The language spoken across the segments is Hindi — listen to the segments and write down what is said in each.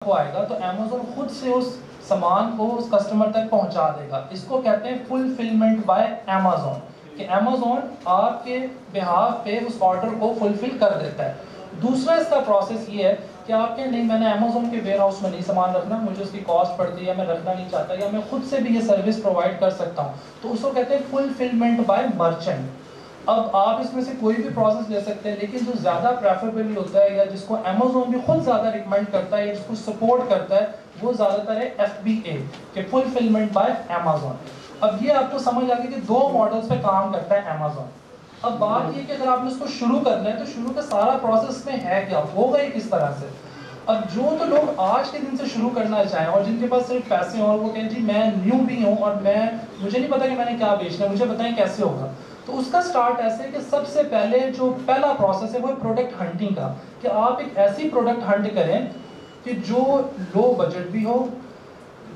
को आएगा तो अमेज़न खुद से उस सामान को उस कस्टमर तक पहुंचा देगा। इसको कहते हैं फुलफिलमेंट बाय अमेज़न, कि अमेज़न आपके बिहाफ पे उस ऑर्डर को फुलफिल कर देता है। दूसरा इसका प्रोसेस ये है कि आपके नहीं, मैंने अमेज़न के वेयर हाउस में नहीं सामान रखना, मुझे उसकी कॉस्ट पड़ती है या मैं रखना नहीं चाहता, या मैं खुद से भी ये सर्विस प्रोवाइड कर सकता हूँ, तो उसको कहते हैं फुलफिलमेंट बाय मर्चेंट। अब आप इसमें से कोई भी प्रोसेस ले सकते हैं, लेकिन जो ज़्यादा प्रेफरेबल होता है या जिसको अमेज़न भी खुद ज़्यादा रिकमेंड करता है या जिसको सपोर्ट करता है, वो ज़्यादातर है FBA के फुलफिलमेंट बाय अमेज़न। अब ये आपको समझ आ गया कि दो मॉडल्स पे काम करता है अमेज़न। अब बात ये कि अगर आपने इसको शुरू करना है तो शुरू का सारा प्रोसेस में है क्या, होगा ये किस तरह से। अब जो तो लोग आज के दिन से शुरू करना चाहें और जिनके पास सिर्फ पैसे हैं और वो कहें जी मैं न्यू भी हूँ और मुझे नहीं पता कि मैंने क्या बेचना है, मुझे बताएं कैसे होगा, तो उसका स्टार्ट ऐसे है कि सबसे पहले जो पहला प्रोसेस है वो है प्रोडक्ट हंटिंग का, कि आप एक ऐसी प्रोडक्ट हंट करें कि जो लो बजट भी हो,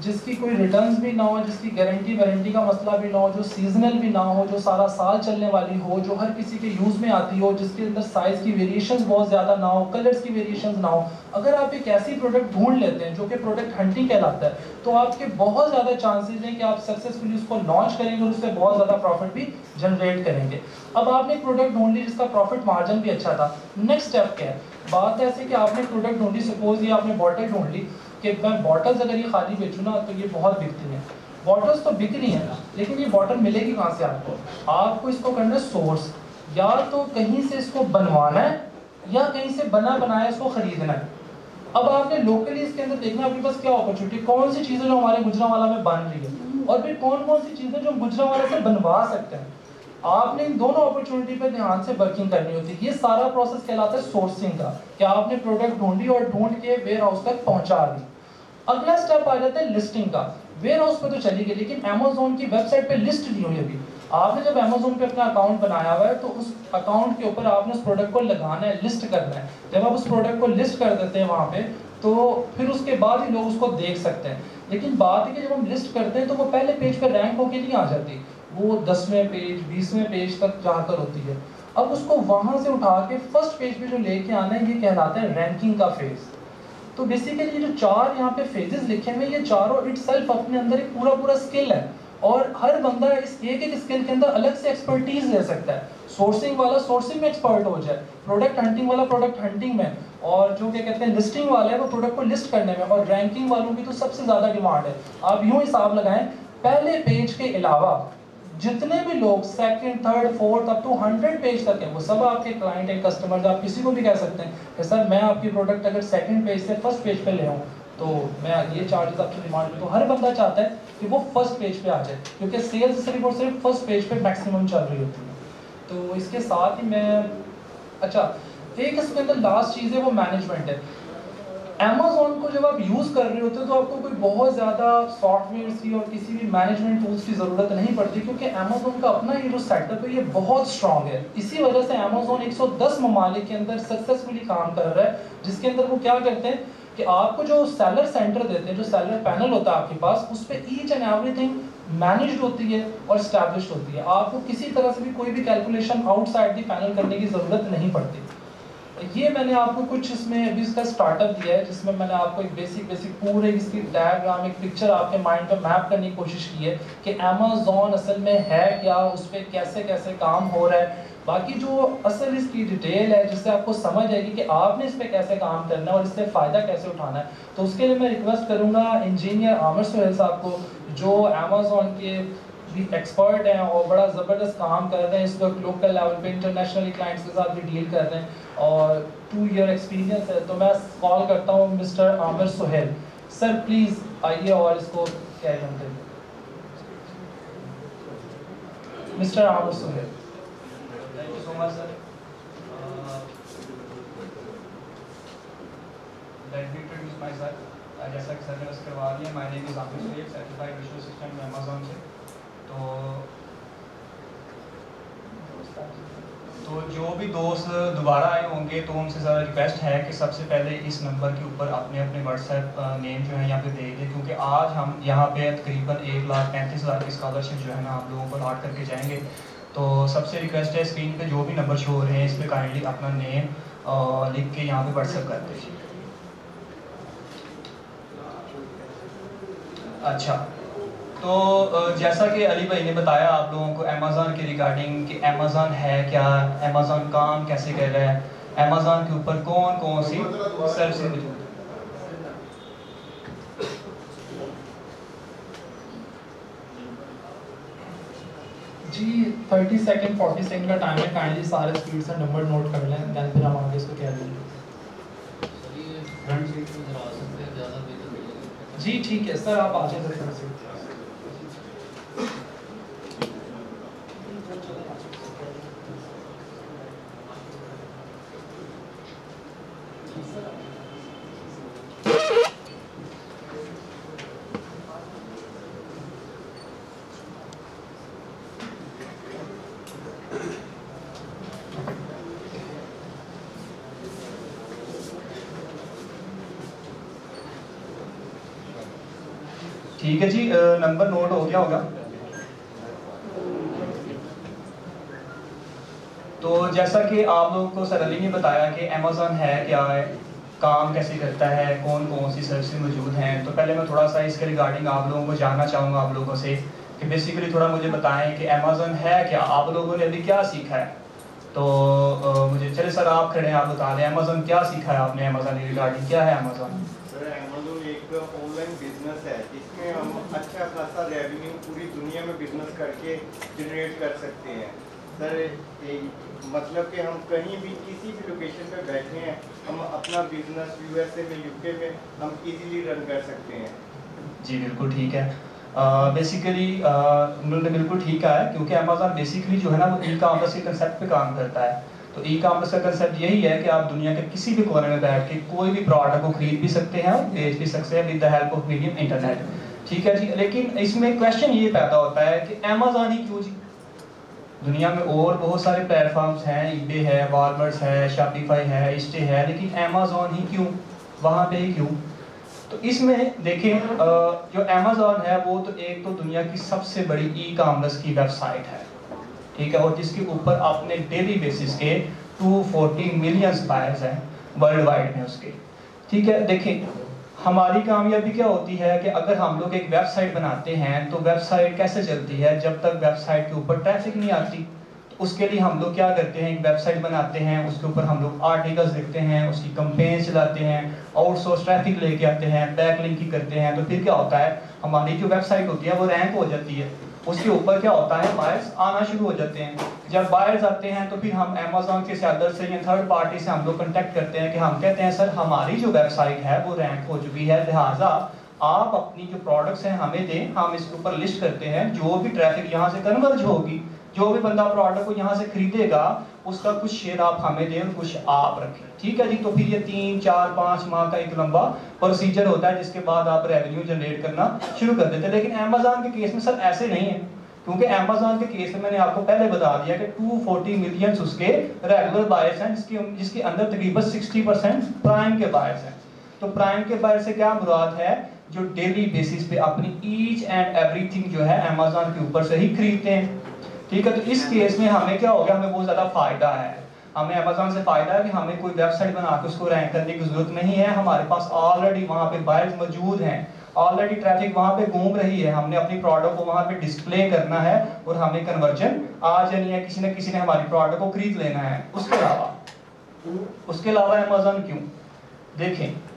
जिसकी कोई रिटर्न्स भी ना हो, जिसकी गारंटी का मसला भी ना हो, जो सीजनल भी ना हो, जो सारा साल चलने वाली हो, जो हर किसी के यूज़ में आती हो, जिसके अंदर साइज़ की वेरिएशंस बहुत ज़्यादा ना हो, कलर्स की वेरिएशंस ना हो। अगर आप एक ऐसी प्रोडक्ट ढूंढ लेते हैं जो कि प्रोडक्ट हंटिंग कहलाता है, तो आपके बहुत ज़्यादा चांसेस हैं कि आप सक्सेसफुली उसको लॉन्च करेंगे और उससे बहुत ज़्यादा प्रॉफिट भी जनरेट करेंगे। अब आपने एक प्रोडक्ट ढूंढ ली जिसका प्रॉफिट मार्जिन भी अच्छा था, नेक्स्ट स्टेप क्या है। बात ऐसे कि आपने प्रोडक्ट ढूंढी, सपोज ये आपने बॉटल ढूंढ ली कि मैं बॉटल्स अगर ये खाली बेचूँ ना तो ये बहुत बिकती हैं, बॉटल्स तो बिक रही हैं ना, लेकिन ये बॉटल मिलेगी कहाँ से आपको। आपको इसको करना है सोर्स, या तो कहीं से इसको बनवाना है या कहीं से बना बनाया इसको खरीदना है। अब आपने लोकली इसके अंदर देखना आपके पास क्या अपॉर्चुनिटी, कौन सी चीज़ें जो हमारे गुजरांवाला में बन रही है और फिर कौन कौन सी चीज़ें जो गुजरांवाला से बनवा सकते हैं। आपने इन दोनों अपॉर्चुनिटी पे ध्यान से वर्किंग करनी होती है। ये सारा प्रोसेस कहलाता है सोर्सिंग का, कि आपने प्रोडक्ट ढूंढी और ढूंढ के वेयर हाउस तक पहुंचा दी। अगला स्टेप आ जाता है लिस्टिंग का। वेयर हाउस पे तो चली गई, लेकिन अमेज़न की वेबसाइट पे लिस्ट नहीं हुई अभी। आपने जब अमेज़न पे अपना अकाउंट बनाया हुआ है तो उस अकाउंट के ऊपर आपने उस प्रोडक्ट को लगाना है, लिस्ट करना है। जब आप उस प्रोडक्ट को लिस्ट कर देते हैं वहाँ पे, तो फिर उसके बाद ही लोग उसको देख सकते हैं। लेकिन बात है कि जब हम लिस्ट करते हैं तो वो पहले पेज पे रैंक होके नहीं आ जाती, वो 10वें पेज 20वें पेज तक जाकर होती है। अब उसको वहाँ से उठा के फर्स्ट पेज पे जो लेके आना है, ये कहलाता है रैंकिंग का फेज। तो बेसिकली ये जो चार यहाँ पे फेजेस लिखे हुए हैं, ये चारों इटसेल्फ अपने अंदर एक पूरा स्किल है, और हर बंदा इस एक स्किल के अंदर अलग से एक्सपर्टीज ले सकता है। सोर्सिंग वाला सोर्सिंग में एक्सपर्ट हो जाए, प्रोडक्ट हंटिंग वाला प्रोडक्ट हंटिंग में, और जो क्या कहते हैं लिस्टिंग वाला है वो प्रोडक्ट को लिस्ट करने में, और रैंकिंग वालों की तो सबसे ज़्यादा डिमांड है। आप यूँ हिसाब लगाएं, पहले पेज के अलावा जितने भी लोग second, third, fourth up to 100 page तक है, वो सब आपके क्लाइंट हैं, कस्टमर्स। आप किसी को भी कह सकते हैं कि सर मैं आपकी प्रोडक्ट अगर सेकंड पेज से फर्स्ट पेज पे ले आऊँ तो मैं ये चार्जेस आपसे डिमांड करूँ। तो हर बंदा चाहता है कि वो फर्स्ट पेज पे आ जाए, क्योंकि सेल्स सिर्फ और सिर्फ फर्स्ट पेज पे मैक्सिमम चल रही होती है। तो इसके साथ ही मैं एक इसके अंदर लास्ट चीज़ है वो मैनेजमेंट है। अमेज़न को जब आप यूज़ कर रहे होते हो तो आपको कोई बहुत ज़्यादा सॉफ्टवेयर की और किसी भी मैनेजमेंट टूल्स की ज़रूरत नहीं पड़ती, क्योंकि अमेज़न का अपना ये जो सेटअप है ये बहुत स्ट्रॉन्ग है। इसी वजह से अमेज़न 110 ममालिक के अंदर सक्सेसफुली काम कर रहा है, जिसके अंदर वो क्या करते हैं कि आपको जो सेलर सेंटर देते हैं, जो सेलर पैनल होता है आपके पास, उस पर ईच एंड एवरीथिंग मैनेज्ड होती है और स्टैब्लिश्ड होती है। आपको किसी तरह से भी कोई भी कैलकुलेशन आउटसाइड दी पैनल करने की ज़रूरत नहीं पड़ती। ये मैंने आपको कुछ इसमें अभी इसका स्टार्टअप दिया है, जिसमें मैंने आपको एक बेसिक पूरे इसकी डायग्राम, एक पिक्चर आपके माइंड पे मैप करने की कोशिश की है कि अमेज़न असल में है क्या, उस पर कैसे कैसे काम हो रहा है। बाकी जो असल इसकी डिटेल है, जिससे आपको समझ आएगी कि आपने इस पर कैसे काम करना है और इससे फ़ायदा कैसे उठाना है, तो उसके लिए मैं रिक्वेस्ट करूँगा इंजीनियर आमिर सुहेल साहब को, जो अमेज़न के भी एक्सपर्ट हैं और बड़ा ज़बरदस्त काम कर रहे हैं इस वक्त, लोकल लेवल पे इंटरनेशनल क्लाइंट्स के साथ भी डील कर रहे हैं और 2 ईयर एक्सपीरियंस है। तो मैं कॉल करता हूँ mister Aamir Suhail sir, please आइए और इसको कैरी ऑन करिए। Mister Aamir Suhail. Thank you so much sir. Let me introduce myself. जैसा कि सर ने उसके बाद दिया, my name is Aamir Suhail, certified visual assistant Amazon से। तो जो भी दोस्त दोबारा आए होंगे तो उनसे ज़रा रिक्वेस्ट है कि सबसे पहले इस नंबर के ऊपर अपने अपने व्हाट्सएप नेम जो है यहाँ पे दे दें, क्योंकि आज हम यहाँ पे तकरीबन 1,35,000 की स्कॉलरशिप जो है ना आप लोगों को अलॉट करके जाएंगे। तो सबसे रिक्वेस्ट है, स्क्रीन पे जो भी नंबर शो हो रहे हैं इस पर काइंडली अपना नेम लिख के यहाँ पे व्हाट्सएप कर दीजिए। अच्छा, तो जैसा कि अली भाई ने बताया आप लोगों को अमेज़ॉन के रिगार्डिंग कि अमेज़ॉन है क्या, अमेज़ॉन काम कैसे कर रहा है, अमेज़ॉन के ऊपर कौन कौन सी सर्विसेज मौजूद है। जी 30 सेकंड 40 सेकंड का टाइम है, काइंडली सारे स्पीड से नंबर नोट कर लें, देन फिर हम आगे इसको कह देंगे। फ्रंट सीट में जरा सकते हैं, ज़्यादा बेहतर मिलेगा। जी ठीक है सर, आप आ जाए फ्रंट सीट। ठीक है जी, नंबर नोट हो गया होगा। तो जैसा कि आप लोगों को सर अली ने बताया कि अमेज़ॉन है क्या है, काम कैसे करता है, कौन कौन सी सर्विसेज मौजूद हैं, तो पहले मैं थोड़ा सा इसके रिगार्डिंग आप लोगों को जानना चाहूँगा आप लोगों से कि बेसिकली थोड़ा मुझे बताएं कि अमेज़ॉन है क्या, आप लोगों ने अभी क्या सीखा है। तो मुझे चले सर आप खड़े हैं, आप बता दें अमेज़ॉन क्या सीखा है आपने, अमेज़ॉन के रिगार्डिंग क्या है अमेज़ॉन। सर अमेज़ॉन एक ऑनलाइन बिजनेस है जिसमें हम अच्छा खासा रेवेन्यू पूरी दुनिया में बिजनेस करके जनरेट कर सकते हैं। सर मतलब कि हम कहीं भी किसी भी लोकेशन पे बैठे हैं, हम अपना बिजनेस यूएसए में यूके में हम इजीली रन कर सकते हैं। जी बिल्कुल ठीक है। बेसिकली उन्होंने बिल्कुल ठीक कहा है, क्योंकि अमेज़ॉन बेसिकली जो है ना वो ई कॉमर्स के कंसेप्ट पे काम करता है। तो ई कॉमर्स का कंसेप्ट यही है कि आप दुनिया के किसी भी कोने में बैठ के कोई भी प्रोडक्ट को खरीद भी सकते हैं और बेच भी सकते हैं with the help of medium internet. ठीक है जी, लेकिन इसमें क्वेश्चन ये पैदा होता है कि अमेज़ॉन ही क्यों जी? दुनिया में और बहुत सारे प्लेटफॉर्म्स हैं, ईबे है, वॉलमार्ट है, शॉपिफाई है, इंस्टे है, लेकिन अमेज़ॉन ही क्यों, वहाँ पे ही क्यों? तो इसमें देखें जो अमेज़ॉन है वो तो एक तो दुनिया की सबसे बड़ी ई कॉमर्स की वेबसाइट है, ठीक है, और जिसके ऊपर अपने डेली बेसिस के 240 मिलियन बायर्स हैं वर्ल्ड वाइड में उसके। ठीक है, देखें हमारी कामयाबी क्या होती है कि अगर हम लोग एक वेबसाइट बनाते हैं तो वेबसाइट कैसे चलती है, जब तक वेबसाइट के ऊपर ट्रैफिक नहीं आती। तो उसके लिए हम लोग क्या करते हैं, एक वेबसाइट बनाते हैं, उसके ऊपर हम लोग आर्टिकल्स लिखते हैं, उसकी कैंपेन चलाते हैं, आउटसोर्स ट्रैफिक लेके आते हैं, बैकलिंकिंग करते हैं। तो फिर क्या होता है, हमारी जो वेबसाइट होती है वो रैंक हो जाती है, उसके ऊपर क्या होता है बायर्स आना शुरू हो जाते हैं। जब बायर्स आते हैं तो फिर हम अमेज़ॉन के सेलर से या थर्ड पार्टी से हम लोग कांटेक्ट करते हैं कि हम कहते हैं सर हमारी जो वेबसाइट है वो रैंक हो चुकी है, लिहाजा आप अपनी जो प्रोडक्ट्स हैं हमें दें, हम इसके ऊपर लिस्ट करते हैं, जो भी ट्रैफिक यहाँ से कन्वर्ज होगी, जो भी बंदा प्रोडक्ट को यहाँ से खरीदेगा उसका कुछ शेयर आप हमें दें और कुछ आप रखें। ठीक है जी, तो फिर ये 3, 4, 5 माह का एक लंबा प्रोसीजर होता है जिसके बाद आप रेवेन्यू जनरेट करना शुरू कर देते हैं। लेकिन अमेज़ॉन के केस में सर ऐसे नहीं है, क्योंकि अमेज़ॉन के केस में मैंने आपको पहले बता दिया कि 240 मिलियन उसके रेगुलर बायर्स हैं, जिसके अंदर तकरीबन 60% प्राइम के बायर्स हैं। तो प्राइम के बायर से क्या मुराद है, जो डेली बेसिस पे अपनी ईच एंड एवरीथिंग जो है अमेज़ॉन के ऊपर से ही खरीदते हैं। ठीक है, तो इस केस में हमें क्या हो गया, हमें बहुत ज़्यादा फ़ायदा है, हमें अमेज़ॉन से फ़ायदा है कि हमें कोई वेबसाइट बना के उसको रैंक करने की ज़रूरत नहीं है, हमारे पास ऑलरेडी वहाँ पे बायर्स मौजूद हैं, ऑलरेडी ट्रैफिक वहाँ पे घूम रही है, हमने अपनी प्रोडक्ट को वहाँ पे डिस्प्ले करना है और हमें कन्वर्जन आ जानी है, किसी न किसी ने हमारी प्रोडक्ट को खरीद लेना है। उसके अलावा अमेज़ॉन क्यों, देखें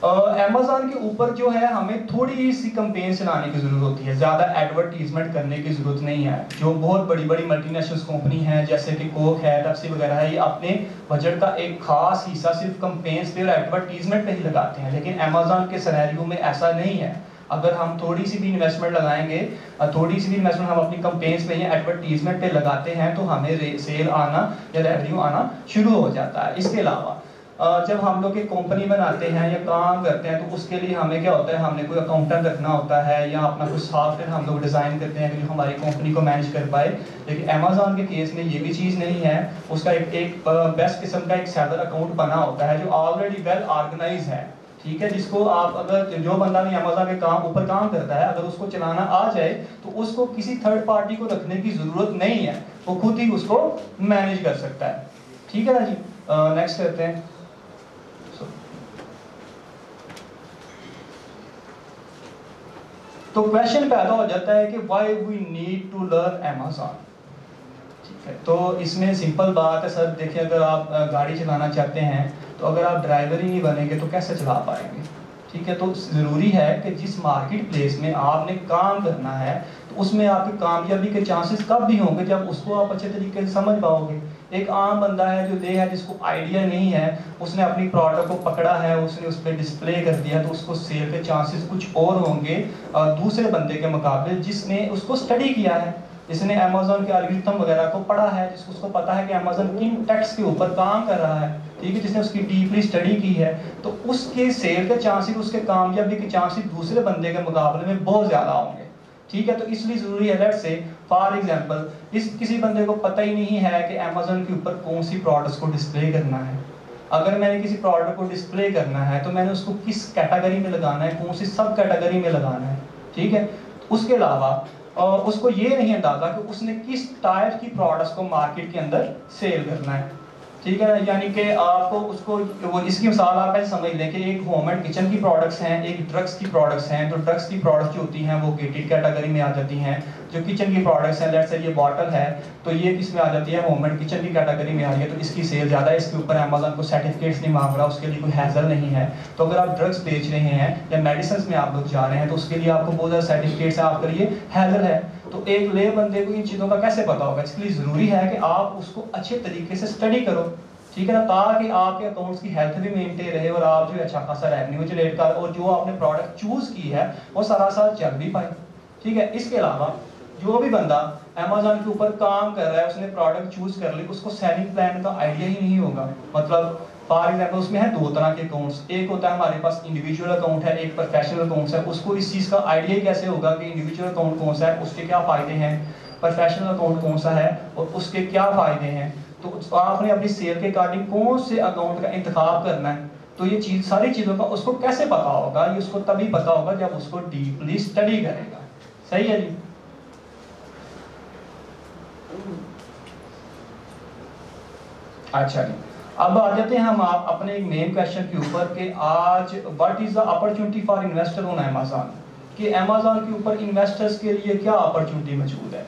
अमेज़ॉन के ऊपर जो है हमें थोड़ी सी कैंपेन चलाने की ज़रूरत होती है, ज़्यादा एडवर्टीजमेंट करने की ज़रूरत नहीं है। जो बहुत बड़ी बड़ी मल्टीनेशनल कंपनी हैं जैसे कि कोक है, पेप्सी वगैरह है, ये अपने बजट का एक खास हिस्सा सिर्फ कैंपेन्स पे और एडवर्टीजमेंट पे ही लगाते हैं, लेकिन अमेज़ॉन के सिनेरियो में ऐसा नहीं है। अगर हम थोड़ी सी भी इन्वेस्टमेंट लगाएंगे, थोड़ी सी भी इन्वेस्टमेंट हम अपनी कैंपेन्स पे या एडवर्टीजमेंट पे लगाते हैं तो हमें सेल आना या रेवेन्यू आना शुरू हो जाता है। इसके अलावा जब हम लोग एक कंपनी बनाते हैं या काम करते हैं तो उसके लिए हमें क्या होता है, हमने कोई अकाउंटेंट रखना होता है या अपना कुछ सॉफ्टवेयर हम लोग डिज़ाइन करते हैं कि जो हमारी कंपनी को मैनेज कर पाए। लेकिन अमेज़ॉन के केस में ये भी चीज़ नहीं है, उसका एक बेस्ट किस्म का एक सेलर अकाउंट बना होता है जो ऑलरेडी वेल ऑर्गेनाइज है। ठीक है, जिसको आप अगर जो बंदा भी अमेज़ॉन के ऊपर काम करता है अगर उसको चलाना आ जाए तो उसको किसी थर्ड पार्टी को रखने की ज़रूरत नहीं है, वो खुद ही उसको मैनेज कर सकता है। ठीक है ना जी, नेक्स्ट करते हैं। तो क्वेश्चन पैदा हो जाता है कि why we need to learn Amazon. ठीक है, तो इसमें सिंपल बात है सर, देखिए अगर आप गाड़ी चलाना चाहते हैं तो अगर आप ड्राइवर ही नहीं बनेंगे तो कैसे चला पाएंगे। ठीक है, तो ज़रूरी है कि जिस मार्केट प्लेस में आपने काम करना है तो उसमें आपकी कामयाबी के चांसेस कब भी होंगे जब उसको आप अच्छे तरीके से समझ पाओगे। एक आम बंदा है जो ले है, जिसको आइडिया नहीं है, उसने अपनी प्रोडक्ट को पकड़ा है, उसने उस पर डिस्प्ले कर दिया, तो उसको सेल के चांसेस कुछ और होंगे दूसरे बंदे के मुकाबले जिसने उसको स्टडी किया है, जिसने अमेज़न के एल्गोरिथम वगैरह को पढ़ा है, जिसको उसको पता है कि अमेज़न किन टेक्स्ट के ऊपर काम कर रहा है। ठीक है, जिसने उसकी डीपली स्टडी की है, तो उसके सेल के चांसेस, उसके कामयाबी के चांसेस दूसरे बंदे के मुकाबले में बहुत ज़्यादा होंगे। ठीक है, तो इसलिए ज़रूरी है, लेट्स से फॉर एग्जांपल किसी बंदे को पता ही नहीं है कि अमेज़न के ऊपर कौन सी प्रोडक्ट्स को डिस्प्ले करना है। अगर मैंने किसी प्रोडक्ट को डिस्प्ले करना है तो मैंने उसको किस कैटेगरी में लगाना है, कौन सी सब कैटेगरी में लगाना है। ठीक है, उसके अलावा उसको ये नहीं अंदाजा कि उसने किस टाइप की प्रोडक्ट्स को मार्केट के अंदर सेल करना है। ठीक है, यानी कि आपको उसको वो इसकी मिसाल आप ऐसे समझ लें कि एक होम एंड किचन की प्रोडक्ट्स हैं, एक ड्रग्स की प्रोडक्ट्स हैं। तो ड्रग्स की प्रोडक्ट्स जो होती हैं वो गेटेड कैटेगरी में आ जाती हैं। जो किचन की प्रोडक्ट्स हैं, लेट्स से ये बॉटल है तो ये किस में आ जाती है, होम एंड किचन की कैटेगरी में आ रही है, तो इसकी सेल ज़्यादा है, इसके ऊपर अमेज़न को सर्टिफिकेट्स नहीं मांग रहा, उसके लिए कोई हैजल नहीं है। तो अगर आप ड्रग्स बेच रहे हैं या मेडिसिन में आप लोग जा रहे हैं तो उसके लिए आपको बहुत ज़्यादा सर्टिफिकेट्स है, आपके लिए हैजल है। तो एक ले बंदे को इन चीज़ों का कैसे पता होगा, इसलिए ज़रूरी है कि आप उसको अच्छे तरीके से स्टडी करो। ठीक है ना, ताकि आपके अकाउंट्स की हेल्थ भी मेंटेन रहे और आप जो अच्छा खासा रेवेन्यू जनरेट कर और जो आपने प्रोडक्ट चूज की है वो सारा साल चल भी पाए। ठीक है, इसके अलावा जो भी बंदा अमेज़न के ऊपर काम कर रहा है, उसने प्रोडक्ट चूज कर ली, उसको सेलिंग प्लान का आइडिया ही नहीं होगा। मतलब फॉर एग्जाम्पल उसमें है दो तरह के अकाउंट्स, एक होता है हमारे पास इंडिविजुअल अकाउंट है, एक प्रोफेशनल अकाउंट्स है। उसको इस चीज़ का आइडिया ही कैसे होगा कि इंडिविजुअल अकाउंट कौन सा है, उसके क्या फ़ायदे हैं, प्रोफेशनल अकाउंट कौन सा है और उसके क्या फ़ायदे हैं। तो आपने अपनी सेल के अकॉर्डिंग कौन से अकाउंट का इंतखाब करना है, तो ये चीज़ सारी चीज़ों का उसको कैसे पता होगा, ये उसको तभी पता होगा जब उसको डीपली स्टडी करेगा। सही है जी। अच्छा जी, अब आ जाते हैं हम आप अपने मेन क्वेश्चन के ऊपर कि आज what is the opportunity for investor on Amazon, कि अमेज़न के ऊपर इन्वेस्टर्स के लिए क्या अपॉर्चुनिटी मौजूद है।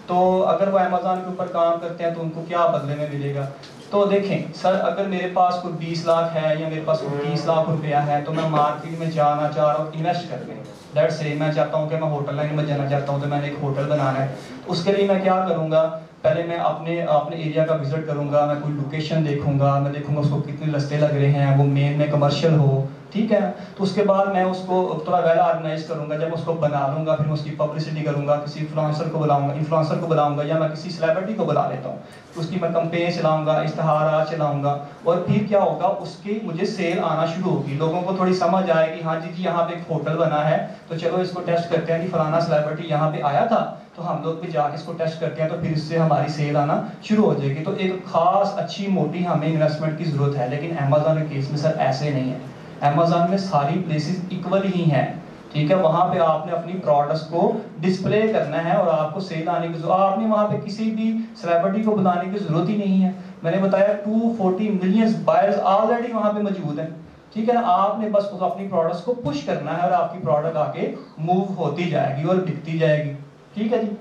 तो अगर वो अमेज़न के ऊपर काम करते हैं तो उनको क्या बदले में मिलेगा। तो देखें सर, अगर मेरे पास कोई 20 लाख है या मेरे पास कोई 30 लाख रुपया है तो मैं मार्केट में जाना चाह रहा हूँ इन्वेस्ट करने। दैट से मैं चाहता हूँ कि मैं होटल लाइन में जाना चाहता हूँ, तो मैंने एक होटल बनाना है। उसके लिए मैं क्या करूँगा, पहले मैं अपने एरिया का विजिट करूँगा, मैं कोई लोकेशन देखूँगा, मैं देखूँगा उसको कितने रस्ते लग रहे हैं, वो मेन में कमर्शियल हो। ठीक है, तो उसके बाद मैं उसको थोड़ा वेल ऑर्गेनाइज करूँगा। जब उसको बना लूँगा फिर मैं उसकी पब्लिसिटी करूँगा, किसी इन्फ्लुएंसर को बुलाऊँगा या मैं किसी सेलिब्रिटी को बुला लेता हूँ, उसकी मैं कंपेन चलाऊँगा, इश्तहारात चलाऊँगा। और फिर क्या होगा, उसकी मुझे सेल आना शुरू होगी, लोगों को थोड़ी समझ आएगी, हाँ जी यहाँ पे एक होटल बना है तो चलो इसको टेस्ट करते हैं कि फलाना सेलिब्रिटी यहाँ पे आया था, तो हम लोग भी जाके इसको टेस्ट करते हैं, तो फिर इससे हमारी सेल आना शुरू हो जाएगी। तो एक खास अच्छी मोटी हमें इन्वेस्टमेंट की जरूरत है। लेकिन अमेज़न के केस में सर ऐसे नहीं है। अमेज़न में सारी प्लेसेस इक्वल ही हैं। ठीक है, वहाँ पे आपने अपनी प्रोडक्ट्स को डिस्प्ले करना है और आपको सेल आने की आपने वहाँ पे किसी भी सेलिब्रिटी को बुलाने की जरूरत ही नहीं है। मैंने बताया 240 मिलियन बायर्स ऑलरेडी वहाँ पे मौजूद हैं। ठीक है ना, आपने बस अपनी प्रोडक्ट्स को पुश करना है और आपकी प्रोडक्ट आके मूव होती जाएगी और बिकती जाएगी। ठीक है जी।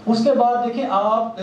उसके बाद देखिए, आप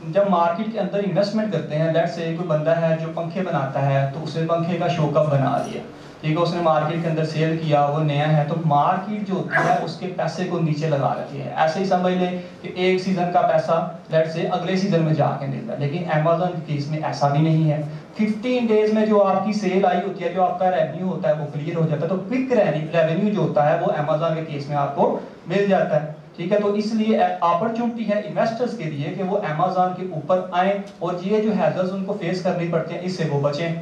जब मार्केट के अंदर इन्वेस्टमेंट करते हैं, लेट्स से कोई बंदा है जो पंखे बनाता है, तो उसने पंखे का शोकअप बना लिया। ठीक है, उसने मार्केट के अंदर सेल किया, वो नया है, तो मार्केट जो होती है उसके पैसे को नीचे लगा रखी है। ऐसे ही समझ लें कि एक सीजन का पैसा लेट्स से अगले सीजन में जाके मिलता है। लेकिन अमेज़न के केस में ऐसा भी नहीं है। 15 डेज में जो आपकी सेल आई होती है, जो आपका रेवेन्यू होता है वो क्लियर हो जाता है। तो क्विक रेवेन्यू जो होता है वो अमेज़न के केस में आपको मिल जाता है। ठीक है, तो इसलिए अपॉर्चुनिटी है इन्वेस्टर्स के लिए कि वो अमेज़न के ऊपर आए और ये जो हैजल्स उनको फेस करनी पड़ते हैं इससे वो बचें।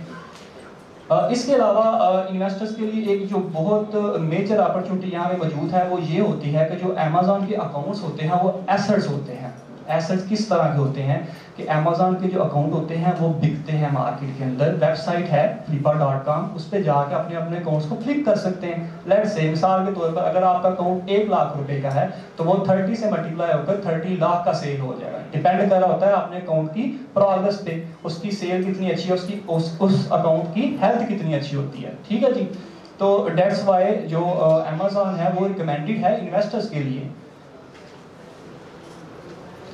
इसके अलावा इन्वेस्टर्स के लिए एक जो बहुत मेजर अपॉर्चुनिटी यहाँ पे मौजूद है वो ये होती है कि जो अमेज़न के अकाउंट्स होते हैं वो एसेट्स होते हैं। एसेट्स किस तरह के होते हैं कि अमेज़न के जो अकाउंट होते हैं वो बिकते हैं मार्केट के अंदर। वेबसाइट है flipkart.com, उस पर जाके अपने अपने अकाउंट्स को फ्लिप कर सकते हैं। लेट्स से मिसाल के तौर पर अगर आपका अकाउंट 1 लाख रुपए का है तो वो 30 से मल्टीप्लाई होकर 30 लाख का सेल हो जाएगा। डिपेंड कर रहा होता है अपने अकाउंट की प्रोग्रेस पे, उसकी सेल कितनी अच्छी है, उसकी उस अकाउंट की हेल्थ कितनी अच्छी होती है। ठीक है जी। तो डेट्स वाई जो अमेज़न है वो रिकमेंडेड है इन्वेस्टर्स के लिए।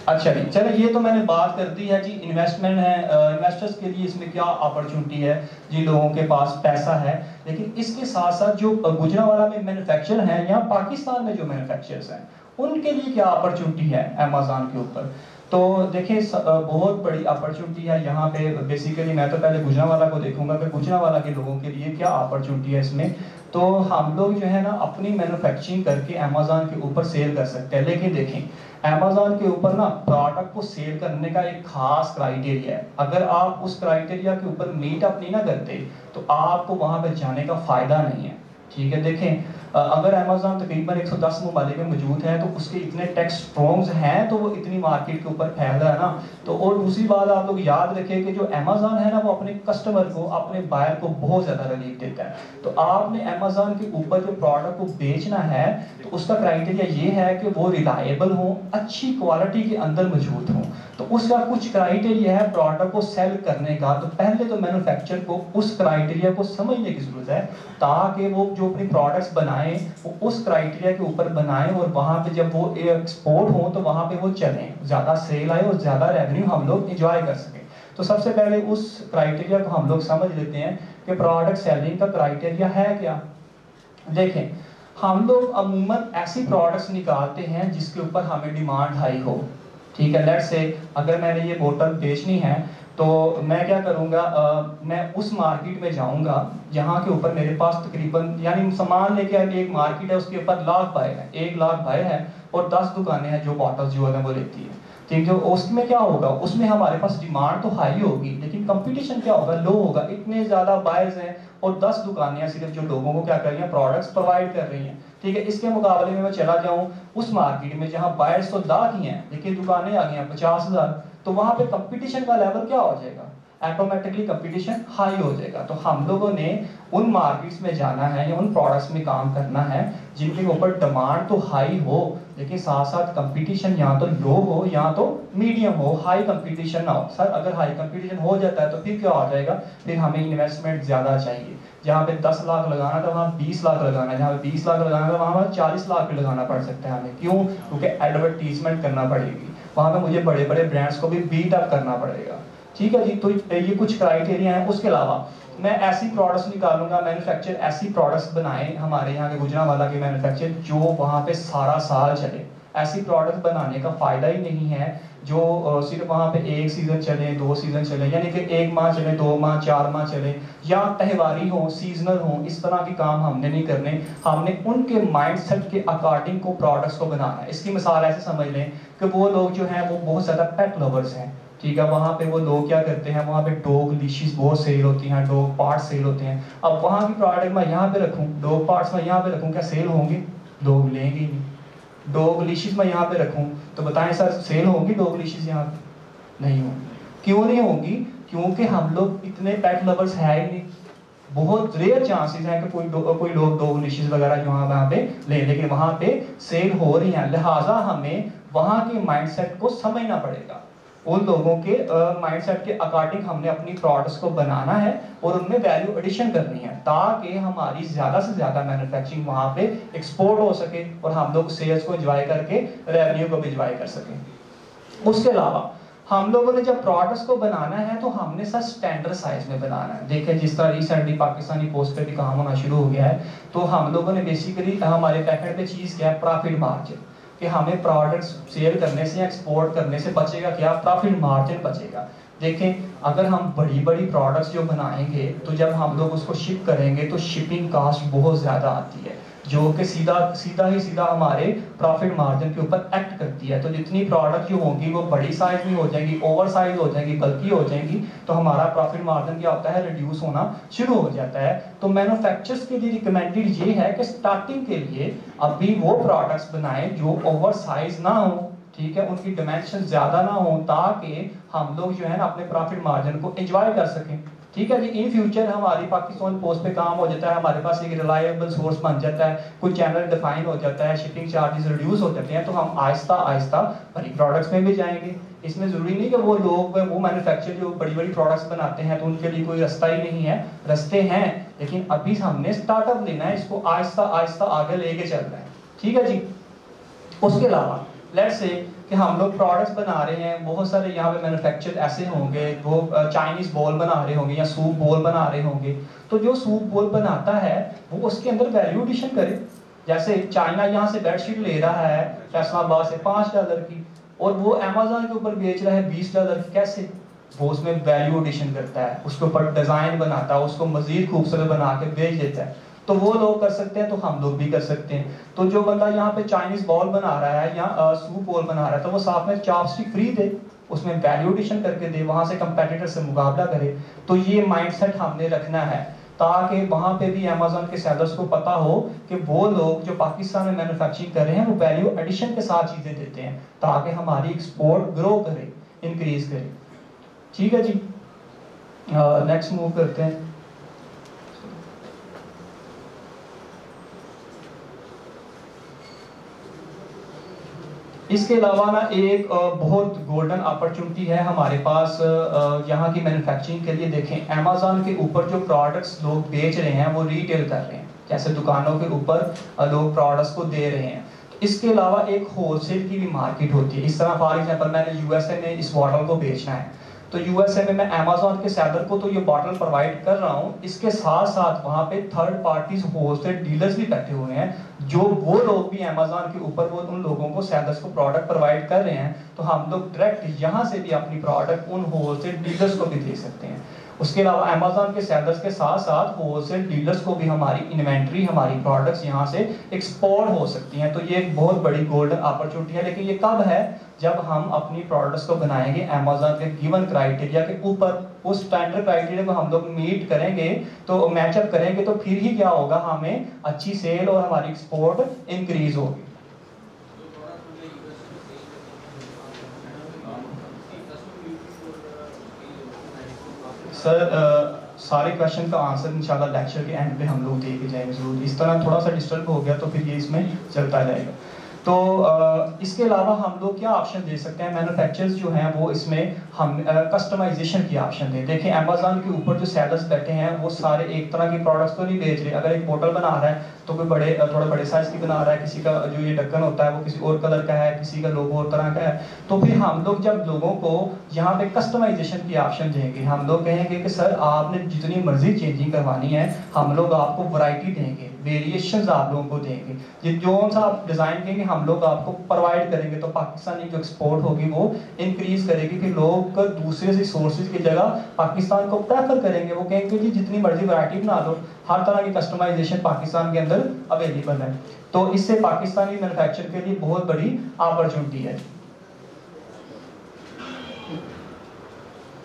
अच्छा जी, चलो ये तो मैंने बात कर दी है जी, इन्वेस्टमेंट है इन्वेस्टर्स के लिए इसमें क्या अपॉर्चुनिटी है, जिन लोगों के पास पैसा है। लेकिन इसके साथ साथ जो गुजरांवाला में मैन्युफैक्चर हैं या पाकिस्तान में जो मैन्युफैक्चरर्स हैं उनके लिए क्या अपॉर्चुनिटी है अमेज़न के ऊपर। तो देखिए बहुत बड़ी अपॉर्चुनिटी है यहाँ पे। बेसिकली मैं तो पहले गुजरांवाला को देखूंगा कि गुजरांवाला के लोगों के लिए क्या अपॉर्चुनिटी है इसमें। तो हम लोग जो है ना अपनी मैन्युफैक्चरिंग करके अमेज़न के ऊपर सेल कर सकते हैं। लेकिन देखें अमेज़न के ऊपर ना प्रोडक्ट को सेल करने का एक खास क्राइटेरिया है। अगर आप उस क्राइटेरिया के ऊपर मीट अप नहीं ना करते तो आपको वहां पर जाने का फायदा नहीं है। ठीक है, देखें अगर अमेज़न तकरीबन 110 ममालिक में मौजूद है तो उसके इतने टैक्स स्ट्रॉन्ग्स हैं तो वो इतनी मार्केट के ऊपर फैल रहा है ना। तो और दूसरी बात आप लोग याद रखें कि जो अमेज़न है ना वो अपने कस्टमर को, अपने बायर को बहुत ज़्यादा रिलीफ देता है। तो आपने अमेज़न के ऊपर जो प्रोडक्ट को बेचना है तो उसका क्राइटेरिया ये है कि वो रिलायबल हो, अच्छी क्वालिटी के अंदर मौजूद हो। तो उसका कुछ क्राइटेरिया है प्रोडक्ट को सेल करने का। तो पहले तो मैन्युफैक्चरर को उस क्राइटेरिया को समझने की ज़रूरत है ताकि वो जो अपनी प्रोडक्ट्स बनाएं वो उस क्राइटेरिया के ऊपर बनाएं और वहाँ पे जब वो एक्सपोर्ट हो तो वहाँ पे वो चलें, ज़्यादा सेल आए और ज़्यादा रेवेन्यू हम लोग इंजॉय कर सकें। तो सबसे पहले उस क्राइटेरिया को हम लोग समझ लेते हैं कि प्रोडक्ट सेलिंग का क्राइटेरिया है क्या। देखें हम लोग अमूमन ऐसी प्रोडक्ट्स निकालते हैं जिसके ऊपर हमें डिमांड हाई हो। ठीक है, लेट्स से अगर मैंने ये बोतल बेचनी है तो मैं क्या करूँगा, मैं उस मार्केट में जाऊँगा जहाँ के ऊपर मेरे पास तकरीबन यानी सामान लेके एक मार्केट है उसके ऊपर लाख बायर है, 1 लाख बायर है और 10 दुकानें हैं जो बॉटल्स जो है वो लेती है। ठीक है, उसमें क्या होगा, उसमें हमारे पास डिमांड तो हाई होगी लेकिन कंपटीशन क्या होगा, लो होगा। इतने ज़्यादा बायर्स हैं और 10 दुकानें सिर्फ जो लोगों को क्या कर रही हैं, प्रोडक्ट्स प्रोवाइड कर रही हैं। ठीक है, इसके मुकाबले में मैं चला जाऊँ उस मार्केट में जहाँ बायर्स तो लाख ही हैं लेकिन दुकानें आ गई हैं 50,000, तो वहाँ पे कंपटीशन का लेवल क्या हो जाएगा, ऑटोमेटिकली कंपटीशन हाई हो जाएगा। तो हम लोगों ने उन मार्केट्स में जाना है या उन प्रोडक्ट्स में काम करना है जिनके ऊपर डिमांड तो हाई हो लेकिन साथ साथ कंपटीशन या तो लो हो या तो मीडियम हो, हाई कंपटीशन ना हो। सर अगर हाई कंपटीशन हो जाता है तो फिर क्या हो जाएगा, फिर हमें इन्वेस्टमेंट ज़्यादा चाहिए। जहाँ पे 10 लाख लगाना था वहाँ 20 लाख लगाना है, जहाँ पे 20 लाख लगाना था वहाँ 40 लाख भी लगाना पड़ सकता है हमें। क्यों, क्योंकि एडवर्टीजमेंट करना पड़ेगी, वहाँ पे मुझे बड़े बड़े ब्रांड्स को भी बीट अप करना पड़ेगा। ठीक है जी, तो ये कुछ क्राइटेरिया हैं। उसके अलावा मैं ऐसी प्रोडक्ट्स निकालूंगा, मैन्युफैक्चर ऐसी प्रोडक्ट्स बनाएं हमारे यहाँ के गुजरांवाला के मैन्युफैक्चर जो वहाँ पे सारा साल चले। ऐसी प्रोडक्ट बनाने का फ़ायदा ही नहीं है जो सिर्फ वहाँ पे 1 सीज़न चले, 2 सीज़न चले, यानी कि 1 माह चले, 2 माह, 4 माह चले या त्यौहारी हो, सीजनल हो, इस तरह के काम हमने नहीं करने। हमने उनके माइंडसेट के अकॉर्डिंग को प्रोडक्ट्स को बनाना है। इसकी मिसाल ऐसे समझ लें कि वो लोग जो हैं वो बहुत ज़्यादा पेट लवर्स हैं। ठीक है, वहाँ पे वो लोग क्या करते हैं, वहाँ पे डॉग लीशीज बहुत सेल होती हैं, डॉग पार्ट्स सेल होते हैं। अब वहाँ की प्रोडक्ट मैं यहाँ पे रखूँ, डॉग पार्ट्स मैं यहाँ पे रखूँ, क्या सेल होंगे? लोग लेंगे ही नहीं। डॉग लीशीज मैं यहाँ पे रखूँ तो बताएं सर सेल होंगी डॉग लीशीज यहाँ पे? नहीं होंगी। क्यों नहीं होंगी? क्योंकि हम लोग इतने पेट लवर्स है ही नहीं। बहुत रेयर चांसेस हैं कि कोई लोग डॉग लीशीज वगैरह वहाँ पे ले, लेकिन वहाँ पे सेल हो रही हैं। लिहाजा हमें वहाँ के माइंडसेट को समझना पड़ेगा। उन लोगों के माइंडसेट के अकॉर्डिंग हमने अपनी प्रोडक्ट्स को बनाना है और उनमें वैल्यू एडिशन करनी है ताकि हमारी ज़्यादा से ज़्यादा मैन्युफैक्चरिंग वहाँ पे एक्सपोर्ट हो सके और हम लोग सेल्स को एंजॉय करके रेवेन्यू को भी एंजॉय कर सकें। उसके अलावा हम लोगों ने जब प्रोडक्ट्स को बनाना है तो हमने सर स्टैंडर्ड साइज में बनाना है। देखें जिस तरह रिसेंटली पाकिस्तानी पोस्ट पे भी काम होना शुरू हो गया है, तो हम लोगों ने बेसिकली हमारे पैकेट पे चीज़ क्या है, प्रॉफिट मार्जिन, कि हमें प्रोडक्ट्स सेल करने से या एक्सपोर्ट करने से बचेगा क्या, प्रॉफिट मार्जिन बचेगा। देखें अगर हम बड़ी बड़ी प्रोडक्ट्स जो बनाएंगे तो जब हम लोग उसको शिप करेंगे तो शिपिंग कास्ट बहुत ज़्यादा आती है जो कि सीधा हमारे प्रॉफिट मार्जिन के ऊपर एक्ट करती है। तो जितनी प्रोडक्ट जो होंगी वो बड़ी साइज में हो जाएगी, ओवर साइज हो जाएगी, बल्कि हो जाएंगी, तो हमारा प्रॉफिट मार्जिन क्या होता है, रिड्यूस होना शुरू हो जाता है। तो मैन्युफैक्चरर्स के लिए रिकमेंडेड ये है कि स्टार्टिंग के लिए अभी वो प्रोडक्ट्स बनाएं जो ओवर साइज ना हो। ठीक है, उनकी डिमेंशन ज़्यादा ना हो ताकि हम लोग जो है ना अपने प्रॉफिट मार्जिन को एंजॉय कर सकें। ठीक है जी, इन फ्यूचर हमारी पाकिस्तान पोस्ट पे काम हो जाता है, हमारे पास एक रिलायबल सोर्स बन जाता है, कोई चैनल डिफाइन हो जाता है, शिपिंग चार्जेस रिड्यूस हो जाते हैं, तो हम आहिस्ता आहिस्ता बड़ी प्रोडक्ट्स में भी जाएंगे। इसमें ज़रूरी नहीं कि वो लोग वो मैन्युफैक्चर जो बड़ी बड़ी प्रोडक्ट्स बनाते हैं तो उनके लिए कोई रास्ता ही नहीं है, रास्ते हैं, लेकिन अभी हमने स्टार्टअप लेना है, इसको आहिस्ता आहिस्ता आगे लेके चलना है, ठीक है जी। उसके अलावा लेट्स से कि हम लोग प्रोडक्ट्स बना रहे हैं, बहुत सारे यहाँ पे मैन्युफैक्चर ऐसे होंगे, वो चाइनीज बॉल बना रहे होंगे या सूप बॉल बना रहे होंगे, तो जो सूप बॉल बनाता है वो उसके अंदर वैल्यू एडिशन करे। जैसे चाइना यहाँ से बेडशीट ले रहा है फैसलाबाद से $5 की, और वो अमेज़न के ऊपर बेच रहा है $20 की, कैसे? वो उसमें वैल्यू एडिशन करता है, उसके ऊपर डिजाइन बनाता है, उसको मजीद खूबसूरत बना के बेच देता है। तो वो लोग कर सकते हैं तो हम लोग भी कर सकते हैं। तो जो बंदा यहाँ पे चाइनीज बॉल बना रहा है या सूप बॉल बना रहा है, तो वो साथ में चॉपस्टिक फ्री दे, उसमें वैल्यू एडिशन करके दे, वहां से कंपेटिटर से मुकाबला करे। तो ये माइंडसेट हमने रखना है ताकि वहां पे भी अमेज़न के सेलर्स को पता हो कि वो लोग जो पाकिस्तान में मैन्युफैक्चरिंग कर रहे हैं वो वैल्यू एडिशन के साथ चीजें देते हैं, ताकि हमारी एक्सपोर्ट ग्रो करे, इंक्रीज करे। ठीक है जी, नेक्स्ट मूव करते हैं। इसके अलावा ना एक बहुत गोल्डन अपॉर्चुनिटी है हमारे पास यहाँ की मैन्युफैक्चरिंग के लिए। देखें, अमेज़न के ऊपर जो प्रोडक्ट्स लोग बेच रहे हैं वो रिटेल कर रहे हैं, जैसे दुकानों के ऊपर लोग प्रोडक्ट्स को दे रहे हैं। इसके अलावा एक होलसेल की भी मार्केट होती है। इस तरह फॉर एग्जांपल मैंने यूएसए में इस बॉटल को बेचना है, तो यूएसए में मैं अमेज़न के सेलर को तो ये बॉटल प्रोवाइड कर रहा हूँ, इसके साथ साथ वहाँ पे थर्ड पार्टीज होलसेल डीलर्स भी बैठे हुए हैं, जो वो लोग भी अमेज़न के ऊपर वो उन लोगों को सेलर्स को प्रोडक्ट प्रोवाइड कर रहे हैं। तो हम लोग डायरेक्ट यहाँ से भी अपनी प्रोडक्ट उन होलसेल डीलर्स को भी दे सकते हैं। उसके अलावा अमेज़न के सेलर्स के साथ साथ होलसेल डीलर्स को भी हमारी इन्वेंट्री, हमारी प्रोडक्ट्स यहाँ से एक्सपोर्ट हो सकती हैं। तो ये एक बहुत बड़ी गोल्डन अपॉर्चुनिटी है। लेकिन ये कब है? जब हम अपनी प्रोडक्ट्स को बनाएंगे अमेज़न के गिवन क्राइटेरिया के ऊपर, उस स्टैंडर्ड क्राइटेरिया को हम लोग मीट करेंगे, तो मैचअप करेंगे, तो फिर ही क्या होगा, हमें अच्छी सेल और हमारी एक्सपोर्ट इंक्रीज होगी। सर सारे क्वेश्चन का आंसर इंशाल्लाह लेक्चर के एंड पे हम लोग दे के जाएंगे जरूर। इस तरह थोड़ा सा डिस्टर्ब हो गया तो फिर ये इसमें चलता जाएगा। तो इसके अलावा हम लोग क्या ऑप्शन दे सकते हैं? मैन्युफैक्चरर्स जो हैं वो इसमें हम कस्टमाइजेशन की ऑप्शन दें। देखिए, अमेज़न के ऊपर जो सेलर्स बैठे हैं वो सारे एक तरह के प्रोडक्ट्स तो नहीं बेच रहे। अगर एक बोतल बना रहा है तो कोई थोड़ा बड़े साइज की बना रहा है, किसी का जो ये ढक्कन होता है वो किसी और कलर का है, किसी का लोगो और तरह का है। तो फिर हम लोग जब लोगों को यहाँ पे कस्टमाइजेशन की ऑप्शन देंगे, हम लोग कहेंगे कि सर आपने जितनी मर्जी चेंजिंग करवानी है, हम लोग आपको वैरायटी देंगे, वेरिएशंस आप लोगों को देंगे, ये जो सा आप डिजाइन कहेंगे हम लोग आपको प्रोवाइड करेंगे। तो पाकिस्तानी जो एक्सपोर्ट होगी वो इंक्रीज करेगी कि लोग दूसरे से सोर्सेज की जगह पाकिस्तान को प्रेफर करेंगे। वो कहेंगे जी जितनी मर्जी वैरायटी बना दो, हर तरह की कस्टमाइजेशन पाकिस्तान के अंदर अवेलेबल है। तो इससे पाकिस्तानी मैन्युफैक्चर के लिए बहुत बड़ी अपॉर्चुनिटी है।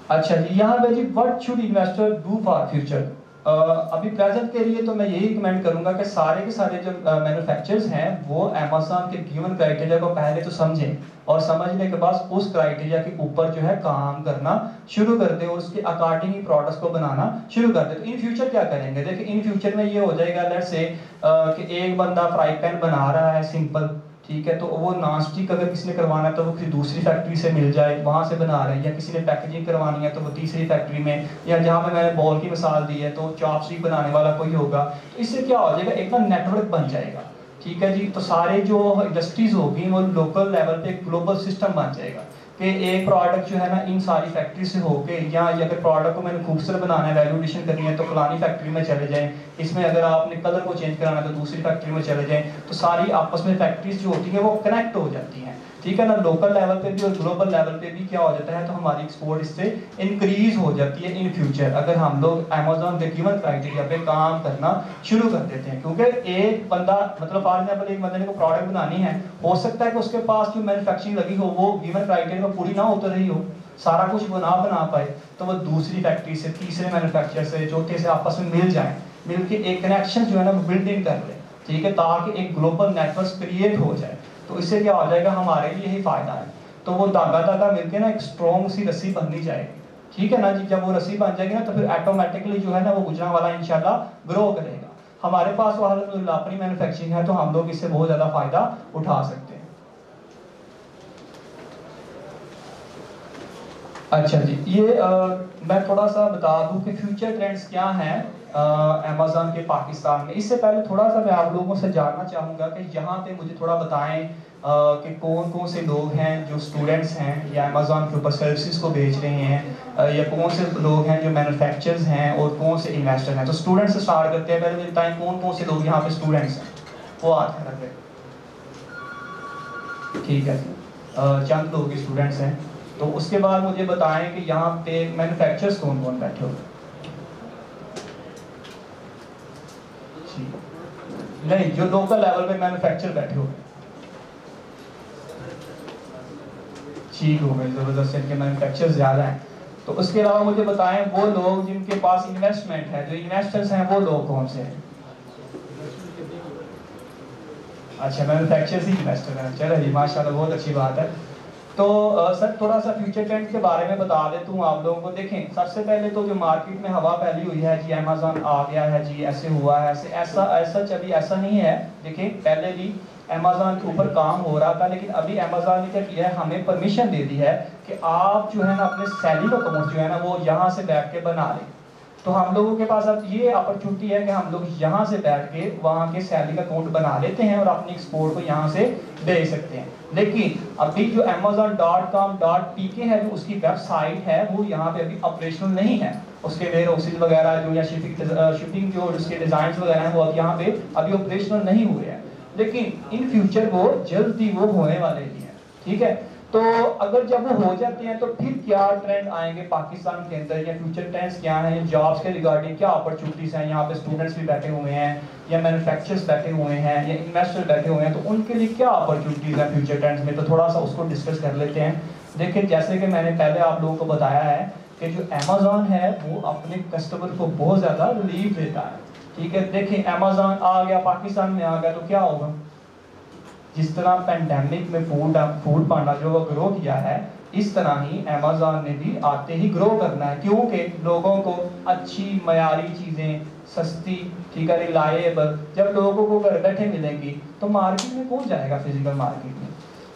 अच्छा जी, यहाँ पे जी what should investor do for future? अभी प्रेजेंट के लिए तो मैं यही कमेंट करूंगा कि सारे के सारे जो मैन्युफैक्चरर्स हैं वो अमेज़न के गिवन क्राइटेरिया को पहले तो समझें, और समझने के बाद उस क्राइटेरिया के ऊपर जो है काम करना शुरू कर दे और उसके अकॉर्डिंग ही प्रोडक्ट्स को बनाना शुरू कर दे। तो इन फ्यूचर क्या करेंगे? देखिए, इन फ्यूचर में ये हो जाएगा, लेट्स से कि एक बंदा फ्राई पैन बना रहा है सिंपल, ठीक है, तो वो नॉन स्टिक अगर किसी ने करवाना है तो वो किसी दूसरी फैक्ट्री से मिल जाए, वहां से बना रहे हैं, या किसी ने पैकेजिंग करवानी है तो वो तीसरी फैक्ट्री में, या जहाँ पे मैंने बॉल की मिसाल दी है तो चॉपस्टिक बनाने वाला कोई होगा। तो इससे क्या हो जाएगा, एक ना नेटवर्क बन जाएगा, ठीक है जी। तो सारे जो इंडस्ट्रीज होगी वो लोकल लेवल पे ग्लोबल सिस्टम बन जाएगा कि एक प्रोडक्ट जो है ना इन सारी फैक्ट्री से होके, या अगर प्रोडक्ट को मैंने खूबसूरत बनाना है, वैल्यू एडिशन करनी है, तो फलानी फैक्ट्री में चले जाएं, इसमें अगर आपने कलर को चेंज कराना है तो दूसरी फैक्ट्री में चले जाएं। तो सारी आपस में फैक्ट्रीज जो होती हैं वो कनेक्ट हो जाती हैं, ठीक है ना, लोकल लेवल पे भी और ग्लोबल लेवल पे भी क्या हो जाता है, तो हमारी एक्सपोर्ट इससे इंक्रीज हो जाती है इन फ्यूचर, अगर हम लोग अमेज़न के गिवन क्राइटेरिया पे काम करना शुरू कर देते हैं। क्योंकि एक बंदा, मतलब फॉर एग्जांपल एक बंदे ने को प्रोडक्ट बनानी है, हो सकता है कि उसके पास जो मैन्युफैक्चरिंग लगी हो वो गिवन क्राइटेरिया में पूरी ना उतर रही हो, सारा कुछ वो ना बना पाए, तो वो दूसरी फैक्ट्री से, तीसरे मैन्युफैक्चरर से, चौथे से आपस में मिल जाए, मिलके एक कनेक्शन जो है ना वो बिल्ड इन कर ले, ठीक है, ताकि एक ग्लोबल नेटवर्क क्रिएट हो जाए। तो इससे क्या हो जाएगा, हमारे लिए ही फायदा है। तो वो धागा मिलके ना एक स्ट्रॉन्ग सी रस्सी बननी जाएगी, ठीक है ना जी। जब वो रस्सी बन जाएगी ना तो फिर ऑटोमेटिकली जो है ना वो गुजरांवाला इंशाल्लाह ग्रो करेगा। हमारे पास वो अल्हम्दुलिल्लाह अपनी मैन्युफैक्चरिंग है, तो हम लोग इससे बहुत ज्यादा फायदा उठा सकते हैं। अच्छा जी, ये मैं थोड़ा सा बता दूं कि फ्यूचर ट्रेंड्स क्या हैं अमेज़न के पाकिस्तान में। इससे पहले थोड़ा सा मैं आप लोगों से जानना चाहूँगा कि यहाँ पे मुझे थोड़ा बताएं कि कौन कौन से लोग हैं जो स्टूडेंट्स हैं या अमेज़न के ऊपर सर्विसेज को बेच रहे हैं, या कौन से लोग हैं जो मैन्युफैक्चरर्स हैं और कौन से इन्वेस्टर हैं। तो स्टूडेंट्स से स्टार्ट करते हैं, पहले बताएं कौन कौन से लोग यहाँ पे स्टूडेंट्स हैं, वो हाथ में रखें। ठीक है, चंद लोग स्टूडेंट्स हैं। तो उसके बाद मुझे बताएं कि यहाँ पे मैन्युफैक्चरर्स कौन कौन बैठे हुए। नहीं, जो लोकल लेवल पे मैन्युफैक्चर बैठे हुए। ठीक हो गए, जबरदस्त, इनके मैन्युफैक्चर ज्यादा हैं। तो उसके अलावा मुझे बताएं वो लोग जिनके पास इन्वेस्टमेंट है, जो इन्वेस्टर्स हैं वो लोग कौन से हैं। अच्छा, मैन्युफैक्चरर्स ही इन्वेस्टर हैं, चलो जी माशाल्लाह, बहुत अच्छी बात है। तो सर थोड़ा सा फ्यूचर ट्रेंड के बारे में बता देता हूँ आप लोगों को। देखें, सबसे पहले तो जो मार्केट में हवा फैली हुई है जी, अमेज़न आ गया है जी, ऐसे हुआ है, ऐसा अभी ऐसा नहीं है। देखिए, पहले भी अमेज़न के ऊपर काम हो रहा था, लेकिन अभी अमेज़न ने क्या किया है, हमें परमिशन दे दी है कि आप जो है ना अपने सैलरी का अकाउंट जो है ना वो यहाँ से बैठ के बना लें। तो हम लोगों के पास अब ये अपॉर्चुनिटी है कि हम लोग यहाँ से बैठ के वहाँ के सैलरी का अकाउंट बना लेते हैं और अपनी एक्सपोर्ट को यहाँ से भेज सकते हैं। लेकिन अभी जो amazon.com.pk है, जो उसकी वेबसाइट है, वो यहाँ पे अभी ऑपरेशनल नहीं है। उसके वेयर हाउसेज वगैरह जो या शिपिंग जो उसके डिजाइन वगैरह हैं वो अब यहाँ पे अभी ऑपरेशनल नहीं हुए हैं, लेकिन इन फ्यूचर वो जल्दी वो होने वाले ही हैं। ठीक है, तो अगर जब वो हो जाते हैं तो फिर क्या ट्रेंड आएंगे पाकिस्तान के अंदर, या फ्यूचर ट्रेंड्स क्या हैं, जॉब्स के रिगार्डिंग क्या अपॉर्चुनिटीज हैं। यहाँ पे स्टूडेंट्स भी बैठे हुए हैं, या मैन्युफैक्चरर्स बैठे हुए हैं, या इन्वेस्टर बैठे हुए हैं, तो उनके लिए क्या अपॉर्चुनिटीज हैं फ्यूचर ट्रेंड्स में। तो थोड़ा सा उसको डिस्कस कर लेते हैं। देखिए, जैसे कि मैंने पहले आप लोगों को बताया है कि जो अमेज़न है वो अपने कस्टमर को बहुत ज़्यादा रिलीफ देता है। ठीक है, देखिए अमेज़न आ गया, पाकिस्तान में आ गया, तो क्या होगा, जिस तरह पेंडेमिक में फूड पांडा जो ग्रो किया है, इस तरह ही अमेज़न ने भी आते ही ग्रो करना है, क्योंकि लोगों को अच्छी मयारी चीज़ें सस्ती, ठीक है, रिलायबल जब लोगों को घर बैठे मिलेंगी तो मार्केट में कौन जाएगा, फिजिकल मार्केट में।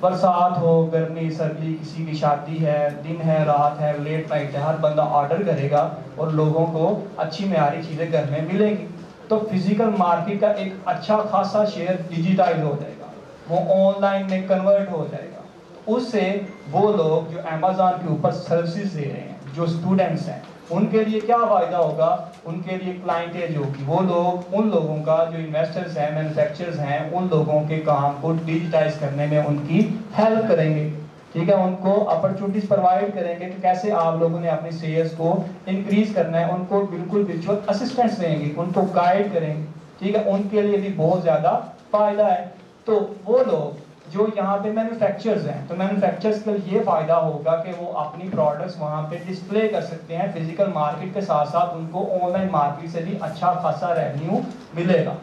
बरसात हो, गर्मी सर्दी, किसी की शादी है, दिन है, रात है, लेट नाइट है, हर बंदा ऑर्डर करेगा और लोगों को अच्छी मयारी चीज़ें घर में मिलेंगी। तो फिजिकल मार्केट का एक अच्छा खासा शेयर डिजिटाइज हो जाएगा, वो ऑनलाइन में कन्वर्ट हो जाएगा। उससे वो लोग जो अमेज़न के ऊपर सर्विसेज दे रहे हैं, जो स्टूडेंट्स हैं, उनके लिए क्या फ़ायदा होगा, उनके लिए क्लाइंटेज होगी। वो लोग, उन लोगों का जो इन्वेस्टर्स हैं, मैन्युफैक्चरर्स हैं, उन लोगों के काम को डिजिटाइज करने में उनकी हेल्प करेंगे। ठीक है, उनको अपॉर्चुनिटीज प्रोवाइड करेंगे कि कैसे आप लोगों ने अपनी सेल्स को इंक्रीज करना है, उनको बिल्कुल वर्चुअल असिस्टेंट्स देंगे, उनको गाइड करेंगे। ठीक है, उनके लिए भी बहुत ज़्यादा फ़ायदा है। तो वो लोग जो यहाँ पे मैन्युफैक्चरर्स हैं, तो मैन्युफैक्चरर्स के लिए ये फायदा होगा कि वो अपनी प्रोडक्ट्स वहाँ पे डिस्प्ले कर सकते हैं फिजिकल मार्केट के साथ साथ, उनको ऑनलाइन मार्केट से भी अच्छा खासा रेवेन्यू मिलेगा।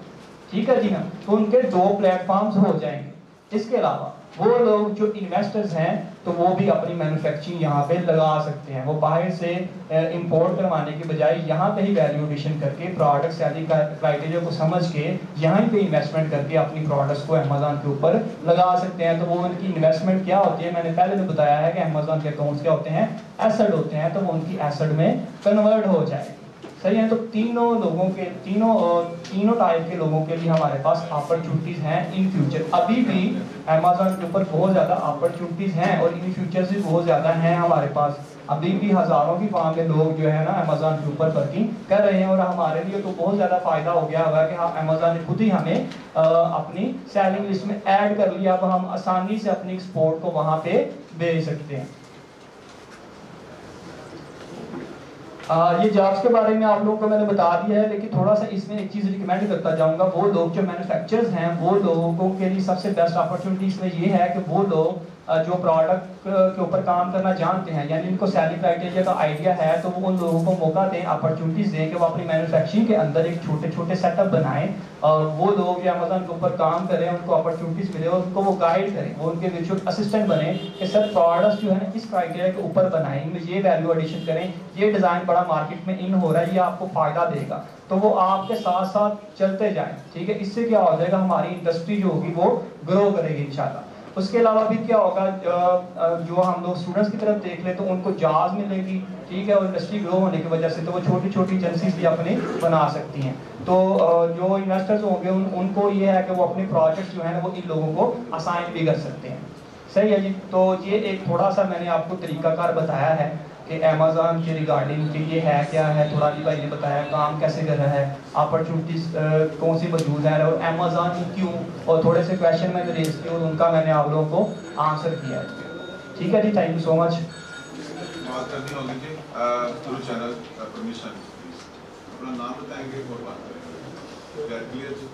ठीक है जी हाँ, तो उनके 2 प्लेटफॉर्म्स हो जाएंगे। इसके अलावा वो लोग जो इन्वेस्टर्स हैं तो वो भी अपनी मैन्युफैक्चरिंग यहाँ पे लगा सकते हैं। वो बाहर से इंपोर्ट करवाने के बजाय यहाँ पे ही वैल्यू एडिशन करके प्रोडक्ट सैलरी क्राइटेरिया को समझ के यहाँ पे इन्वेस्टमेंट करके अपनी प्रोडक्ट्स को अमेज़न के ऊपर लगा सकते हैं। तो वो उनकी इन्वेस्टमेंट क्या होती है, मैंने पहले भी बताया है कि अमेज़न के अकाउंट्स क्या होते हैं, एसेट होते हैं, तो वो उनकी एसेट में कन्वर्ट हो जाए। सही है, तो तीनों टाइप के लोगों के लिए हमारे पास अपॉर्चुनिटीज हैं इन फ्यूचर। अभी भी अमेज़न के ऊपर बहुत ज़्यादा अपॉर्चुनिटीज हैं और इन फ्यूचर भी बहुत ज़्यादा हैं हमारे पास। अभी भी हज़ारों की फार्म के लोग जो है ना अमेज़न के ऊपर वर्किंग कर रहे हैं, और हमारे लिए तो बहुत ज़्यादा फ़ायदा हो गया होगा कि हाँ, अमेज़न ने खुद ही हमें अपनी सेलिंग लिस्ट में ऐड कर लिया। अब हम आसानी से अपनी एक्सपोर्ट को वहाँ पे भेज सकते हैं। ये जॉब्स के बारे में आप लोगों को मैंने बता दिया है, लेकिन थोड़ा सा इसमें एक चीज़ रिकमेंड करता जाऊंगा। वो लोग जो मैन्युफैक्चरर्स हैं, वो लोगों के लिए सबसे बेस्ट अपॉर्चुनिटी इसमें ये है कि वो लोग जो प्रोडक्ट के ऊपर काम करना जानते हैं, यानी इनको सैलरी क्राइटेरिया का आइडिया है, तो वो उन लोगों को मौका दें, अपॉर्चुनिटीज़ दें कि वो अपनी मैन्युफैक्चरिंग के अंदर एक छोटे छोटे सेटअप बनाएं, और वो लोग जो अमेज़न के ऊपर काम करें, उनको अपॉर्चुनिटीज़ मिले और उनको वो गाइड करें, वो उनके वर्चुअल असिस्टेंट बने कि सर प्रोडक्ट्स जो है ना इस क्राइटेरिया के ऊपर बनाएं, इनमें ये वैल्यू एडिशन करें, ये डिज़ाइन बड़ा मार्केट में इन हो रहा है, ये आपको फ़ायदा देगा। तो वो आपके साथ साथ चलते जाएं। ठीक है, इससे क्या हो जाएगा, हमारी इंडस्ट्री जो होगी वो ग्रो करेगी इंशाल्लाह। उसके अलावा भी क्या होगा, जो हम लोग स्टूडेंट्स की तरफ देख ले तो उनको जॉब मिलेगी, ठीक है, और इंडस्ट्री ग्रो होने की वजह से तो वो छोटी छोटी एजेंसीज भी अपने बना सकती हैं। तो जो इन्वेस्टर्स होंगे उनको ये है कि वो अपने प्रोजेक्ट्स जो है ना वो इन लोगों को असाइन भी कर सकते हैं। सही है जी। तो ये एक थोड़ा सा मैंने आपको तरीकाकार बताया है कि अमेज़ॉन के रिगार्डिंग कि ये है क्या है, थोड़ा अली भाई ने बताया काम कैसे कर रहा है, अपॉर्चुनिटीज़ कौन सी मौजूद हैं और अमेज़ॉन क्यों, और थोड़े से क्वेश्चन मैंने रेज किए और उनका मैंने आप लोगों को आंसर किया है। ठीक है जी, थैंक यू सो मच। बात करनी होगी जी थ्रू चैनल परमिशन, अपना नाम बताएंगे और बात करेंगे। क्लियर जी।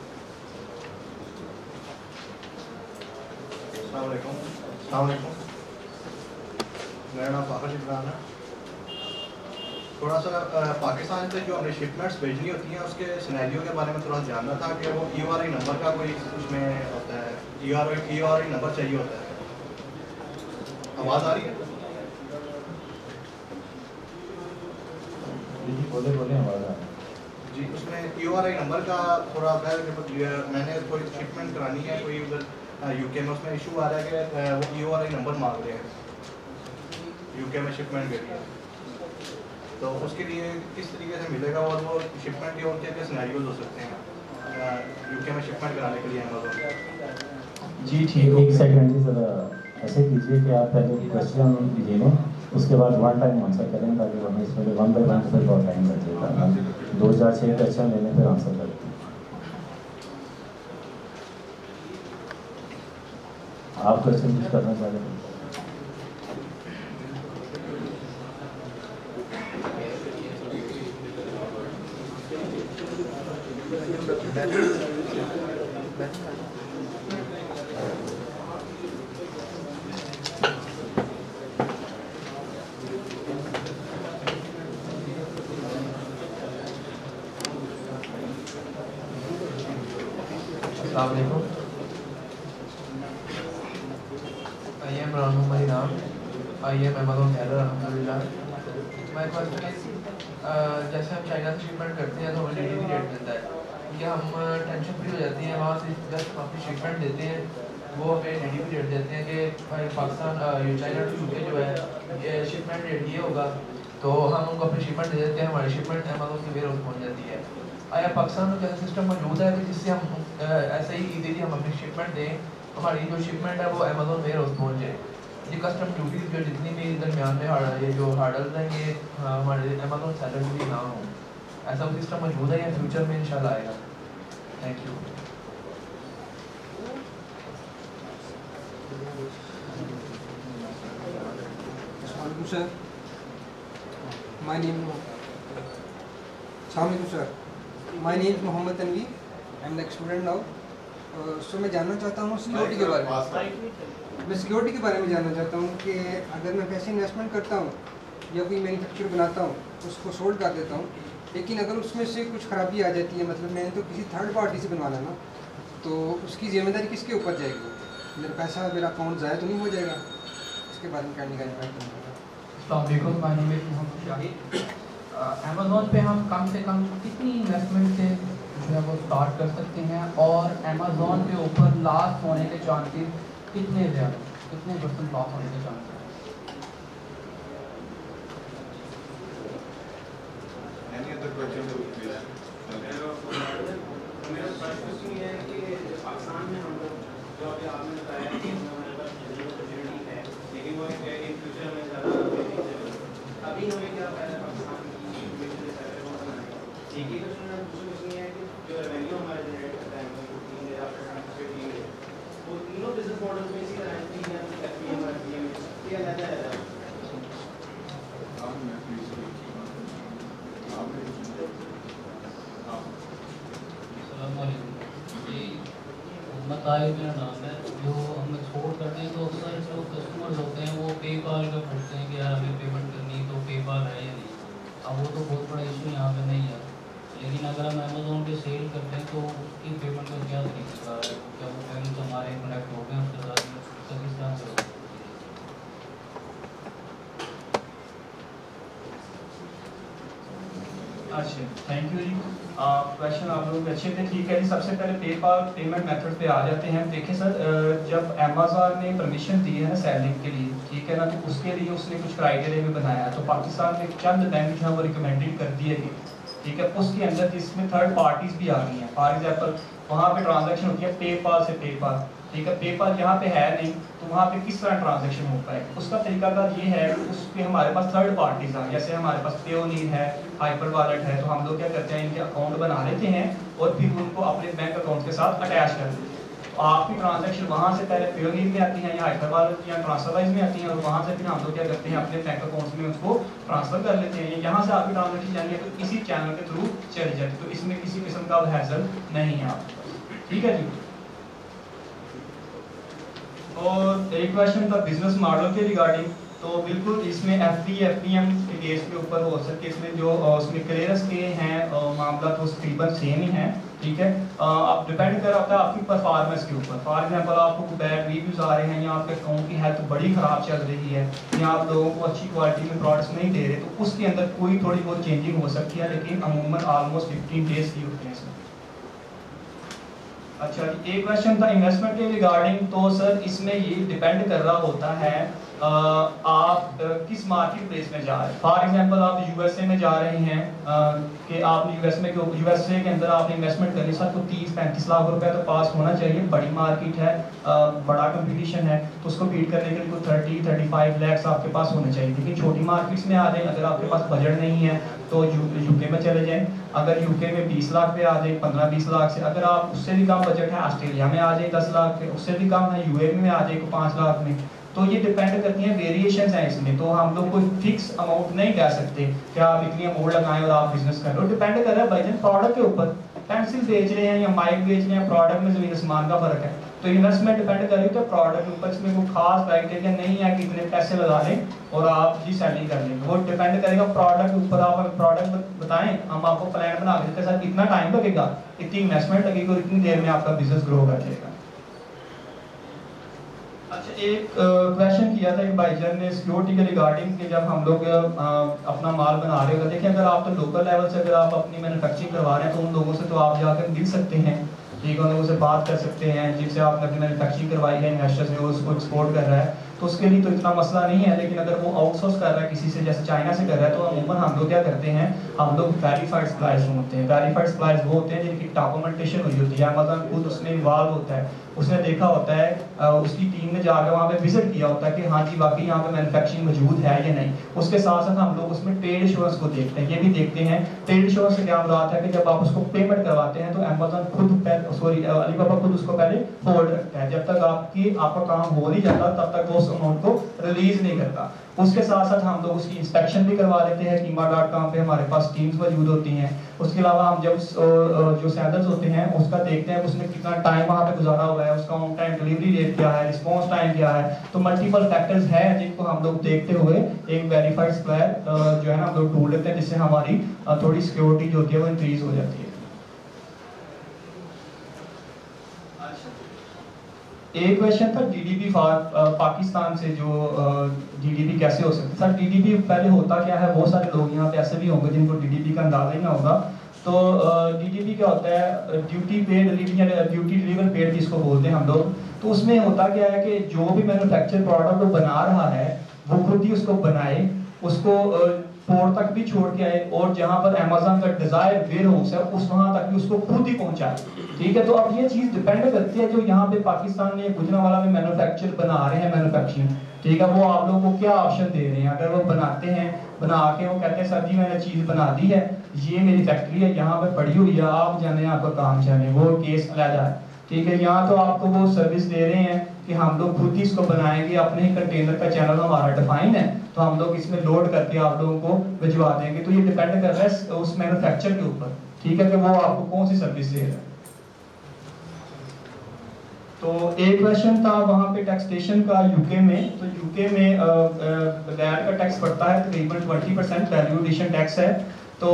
अस्सलाम वालेकुम। मेरा नाम फाखर इमरान है। थोड़ा सा पाकिस्तान से जो हमने शिपमेंट्स भेजनी होती हैं उसके सिनेरियो के बारे में थोड़ा जानना था कि वो EORI नंबर का कोई उसमें होता है, EORI नंबर चाहिए होता है। आवाज़ आ रही है? बोले आवाज़ आ रही है जी। उसमें EORI नंबर का थोड़ा मैंने कोई शिपमेंट करानी है कोई उधर UK में, उसमें इशू आ रहा है कि वो EORI नंबर मांग रहे हैं UK में शिपमेंट के लिए, तो उसके लिए किस तरीके से मिलेगा और वो शिपमेंट के और क्या क्या सिनेरियोज हो सकते हैं UK में शिपमेंट कराने के लिए अमेज़ॉन? जी ठीक है। एक सेकंड जी, ज़रा ऐसे कीजिए कि आप पहले क्वेश्चन ले लें, उसके बाद वन टाइम आंसर करें, ताकि हमें इसमें 1 बाय 1 फिर बहुत टाइम लग जाएगा। 2-4-6 क्वेश्चन लेने फिर आंसर करते हैं। आप क्वेश्चन कुछ करना चाह रहे हैं? अस्सलाम वालेकुम। I am Ranu Marinam. I am Amazon seller अल्हम्दुलिल्लाह। My question is जैसे हम चाइना से शिपमेंट करते हैं तो हमें डिलीवरी रेट मिलता है, क्योंकि हम टेंशन फ्री हो जाते हैं, वहाँ से जस्ट अपनी शिपमेंट देते हैं, वो हमें डिलीवरी रेट देते हैं कि भाई पाकिस्तान चाइना टू UK जो है शिपमेंट रेट ये होगा, तो हम उनको अपनी शिपमेंट दे देते हैं, हमारी शिपमेंट अमेज़ॉन के वेयर हाउस पहुँच जाती है। आया पाकिस्तान में कैसा सिस्टम मौजूद है कि जिससे हम ऐसे ही इजीली हम अपनी शिपमेंट दें, हमारी जो शिपमेंट है वो अमेज़ॉन वेयर हाउस पहुँच जाए? ये कस्टम ड्यूटीज़ जो जितनी भी दरमियान में ये जो हार्डल्स हैं ये हमारे अमेज़ॉन सेलर के लिए ना हो, ऐसा कोई सिस्टम मौजूद है या फ्यूचर में इंशाल्लाह आएगा? Thank you. Sir my name sir my name Mohammad Tanveer, I am like student now. So मैं जानना चाहता हूँ सिक्योरिटी के बारे में। मैं सिक्योरिटी के बारे में जानना चाहता हूँ कि अगर मैं पैसे इन्वेस्टमेंट करता हूँ या कोई मैन्युफैक्चर बनाता हूँ, उसको सोल्ड कर देता हूँ, लेकिन अगर उसमें से कुछ खराबी आ जाती है, मतलब मैंने तो किसी थर्ड पार्टी से बनवाना ना, तो उसकी जिम्मेदारी किसके ऊपर जाएगी? मेरा पैसा, मेरा अकाउंट ज़ाया तो नहीं हो जाएगा? इसके बारे में कहने का अस्सलाम my name is Mohammed Shahid. Amazon पे हम कम से कम कितनी इन्वेस्टमेंट से जो है वो स्टार्ट कर सकते हैं, और अमेज़ॉन के ऊपर लास्ट होने के चांसेस कितने ज़्यादा, कितने % लॉस होने के chances? Any other question to please? मेरा प्रश्न ये है कि पाकिस्तान में हम लोग जो अभी आपने बताया कि हमारे पास अपॉर्चुनिटी है, लेकिन वो इन फ्यूचर में ज़्यादा अभी हमें क्या फायदा पाकिस्तान की एक ही क्वेश्चन है। दूसरा क्वेश्चन ये है कि जो रेवेन्यू हमारे जनरेट करता है वो तीनों बिजनेस मॉडल में इसी तरह क्या रहता है? मोहम्मद ताहिर मेरा नाम है। जो हम एक्सपोर्ट करते हैं तो अक्सर जो कस्टमर्स होते हैं वो पेपाल का पूछते हैं कि यार हमें पेमेंट करनी है तो पेपाल है या नहीं। अब वो तो बहुत बड़ा इशू यहाँ पे नहीं है, लेकिन अगर हम अमेज़ॉन पे सेल करते हैं तो उसकी पेमेंट का क्या तरीका है? क्या वो पेमेंट हमारे कनेक्ट हो गए उसके साथ उसका किस तरह से होगा? अच्छा, थैंक यू जी। क्वेश्चन आप लोग अच्छे थे, ठीक है जी। सबसे पहले पेपाल पेमेंट मेथड पे आ जाते हैं। देखिए सर, जब अमेज़न ने परमिशन दी है ना सेलिंग के लिए, ठीक है ना, तो उसके लिए उसने कुछ क्राइटेरिया भी बनाया। तो पाकिस्तान में चंद बैंक जो है वो रिकमेंडेड कर दिए गए, ठीक है। उसके अंदर इसमें थर्ड पार्टीज भी आ गई हैं। फॉर एग्जाम्पल वहाँ पे ट्रांजैक्शन होती है पेपाल से पेपाल, ठीक है। पेपाल यहाँ पे है नहीं, तो वहाँ पे किस तरह ट्रांजैक्शन हो पाए? उसका तरीकाकार ये है कि उस पर हमारे पास थर्ड पार्टीज आ, जैसे हमारे पास पेयोनीर है, हाइपर वॉलेट है, तो हम लोग क्या करते हैं, इनके अकाउंट बना लेते हैं और फिर उनको अपने बैंक अकाउंट के साथ अटैच कर देते हैं। तो आपकी ट्रांजैक्शन वहाँ से पहले पेयोनीर में आती है या हाइपर वॉलेट या ट्रांसफरवाइज में आती है, और वहाँ से फिर हम लोग क्या करते हैं, अपने बैंक अकाउंट में उसको ट्रांसफर कर लेते हैं। यहाँ से आपकी ट्रांजैक्शन जानी है तो इसी चैनल के थ्रू चली जाती है, तो इसमें किसी किस्म का हैसल नहीं है आपके पास, ठीक है जी। और एक क्वेश्चन था बिजनेस मॉडल के रिगार्डिंग, तो बिल्कुल इसमें एफडी एफडीएम के केस के ऊपर हो सकते, इसमें जो उसमें क्लियरेंस के हैं मामला तो तकरीबन सेम ही है, ठीक है। अब डिपेंड कर रहा है आपकी परफॉर्मेंस के ऊपर। फॉर एग्जांपल आपको बैड रिव्यूज आ रहे हैं या आपके अकाउंट की हेल्थ बड़ी ख़राब चल रही है या आप लोगों को अच्छी क्वालिटी में प्रोडक्ट्स नहीं दे रहे, तो उसके अंदर कोई थोड़ी बहुत चेंजिंग हो सकती है, लेकिन अमूमन ऑलमोस्ट 15 डेज की होती है इसमें। अच्छा जी, एक क्वेश्चन था इन्वेस्टमेंट के रिगार्डिंग, तो सर इसमें ये डिपेंड कर रहा होता है आप किस मार्केट प्लेस में जा रहे हैं। फॉर एग्जांपल आप यूएसए में जा रहे हैं कि आपने यूएसए के अंदर आपने इन्वेस्टमेंट करनी, सर तो 30-35 लाख रुपए तो पास होना चाहिए। बड़ी मार्केट है, बड़ा कंपटीशन है, तो उसको बीट करने के लिए कोई 30-35 लाख आपके पास होने चाहिए। लेकिन छोटी मार्केट्स में आ जाए, अगर आपके पास बजट नहीं है तो यूके में चले जाएं। अगर यूके में 20 लाख पे आ जाए, 15-20 लाख से, अगर आप उससे भी कम बजट है ऑस्ट्रेलिया में आ जाए 10 लाख पे, उससे भी कम है यूएई में आ जाए 5 लाख में। तो ये डिपेंड करती हैं, वेरिएशंस हैं इसमें, तो हम लोग कोई फिक्स अमाउंट नहीं कह सकते कि आप इतनी अमाउंट लगाएं और आप बिजनेस कर रहे हो। डिपेंड कर रहा है भाईजान प्रोडक्ट के ऊपर, पेंसिल बेच रहे हैं या माइक बेच रहे हैं, प्रोडक्ट में जमीन आसमान का फर्क है। तो इन्वेस्टमेंट डिपेंड कर रही है तो प्रोडक्ट के ऊपर, इसमें कोई खास क्राइटेरिया नहीं है कि इतने पैसे लगा लें और आप जी सेलिंग कर लेंगे। वो डिपेंड करेगा प्रोडक्ट के ऊपर। आप प्रोडक्ट बताएं, हम आपको प्लान बना के देते हैं, सर इतना टाइम लगेगा, इतनी इन्वेस्टमेंट लगेगी और इतनी देर में आपका बिजनेस ग्रो कर जाएगा। अच्छा, एक क्वेश्चन किया था एक भाईजान ने सिक्योरिटी के रिगार्डिंग कि जब हम लोग अपना माल बना रहे हो, देखिए अगर आप तो लोकल लेवल से अगर आप अपनी मैन्युफैक्चरिंग करवा रहे हैं तो उन लोगों से तो आप जाकर मिल सकते हैं, ठीक है, उन लोगों से बात कर सकते हैं जिनसे आपने अपनी मैन्युफैक्चरिंग करवाई है, इन्वेस्टर से उसको एक्सपोर्ट कर रहा है, तो उसके लिए तो इतना मसला नहीं है। लेकिन अगर वो आउटसोर्स कर रहा है किसी से, जैसे चाइना से कर रहा है, तो अमूमन हम लोग क्या करते हैं, हम लोग वेरीफाइड सप्लायर्स होते हैं। वेरीफाइड सप्लायर्स वो होते हैं जिनकी डॉक्यूमेंटेशन हुई होती है, अमेज़न खुद उसमें इन्वॉल्व होता है, उसने देखा होता है, उसकी टीम ने जाकर वहाँ पे विजिट किया होता है कि हाँ जी वाकई यहाँ पे मैन्युफैक्चरिंग मौजूद है या नहीं। उसके साथ साथ हम लोग उसमें ट्रेड इंश्योरेंस को देखते हैं, ये भी देखते हैं। ट्रेड इंश्योरेंस से क्या मुराद है कि जब आप उसको पेमेंट करवाते हैं तो अमेज़न खुद अलीबाबा खुद उसको पहले होल्ड रखता है, जब तक आपका काम हो नहीं जाता तब तक वो उस अमाउंट को रिलीज नहीं करता। उसके साथ साथ हम लोग उसकी इंस्पेक्शन भी करवा लेते हैं, कीमा.com पे हमारे पास टीम्स मौजूद होती हैं। उसके अलावा हम जब जो सेलर्स होते हैं उसका देखते हैं उसने कितना टाइम वहाँ पे गुजारा हुआ है, उसका ऑन टाइम डिलीवरी रेट क्या है, रिस्पॉन्स टाइम क्या है। तो मल्टीपल फैक्टर्स हैं जिनको हम लोग देखते हुए एक वेरीफाइड सप्लायर जो है ना हम लोग ढूंढ लेते हैं, जिससे हमारी थोड़ी सिक्योरिटी जो होती है वो इंक्रीज हो जाती है। एक क्वेश्चन था जीडीपी पाकिस्तान से, जो जीडीपी कैसे हो सकती है। सर जीडीपी पहले होता क्या है, बहुत सारे लोग यहाँ पे ऐसे भी होंगे जिनको जीडीपी का अंदाजा ही ना होगा। तो जीडीपी क्या होता है, ड्यूटी पेड डिलीवरी या ड्यूटी डिलीवर पेड जिसको बोलते हैं हम लोग। तो उसमें होता क्या है कि जो भी मैन्युफैक्चर प्रोडक्ट वो बना रहा है वो खुद ही उसको बनाए, उसको पोर्ट तक भी छोड़ के आए, और जहाँ पर अमेज़न का डिजायर वेयर हाउस है उस वहाँ तक भी उसको खुद ही पहुँचाए, ठीक है। तो अब ये चीज़ डिपेंड करती है जो यहाँ पे पाकिस्तान में गुजरांवाला में मैन्युफैक्चर बना रहे हैं मैन्युफैक्चरिंग, ठीक है, वो आप लोगों को क्या ऑप्शन दे रहे हैं। अगर वो बनाते हैं, बना के वो कहते हैं सर जी मैंने चीज़ बना दी है, ये मेरी फैक्ट्री है, यहाँ पे पड़ी हुई है, आप जाने आपका काम जाने, वो केस अलग है, ठीक है। यहाँ तो आपको वो सर्विस दे रहे हैं कि हम लोग खुद ही इसको बनाएंगे, अपने ही कंटेनर का चैनल हमारा डिफाइन है, तो हम लोग इसमें लोड करके आप लोगों को भिजवा देंगे। तो ये डिपेंड कर रहा है उस मैन्युफैक्चर के ऊपर, ठीक है, कि वो आपको कौन सी सर्विस दे रहा है। तो एक क्वेश्चन था वहाँ पे टैक्सेशन का यूके में, तो यूके में लैंड का टैक्स पड़ता है तकरीबन 20% वैल्यू एडिशन टैक्स है, तो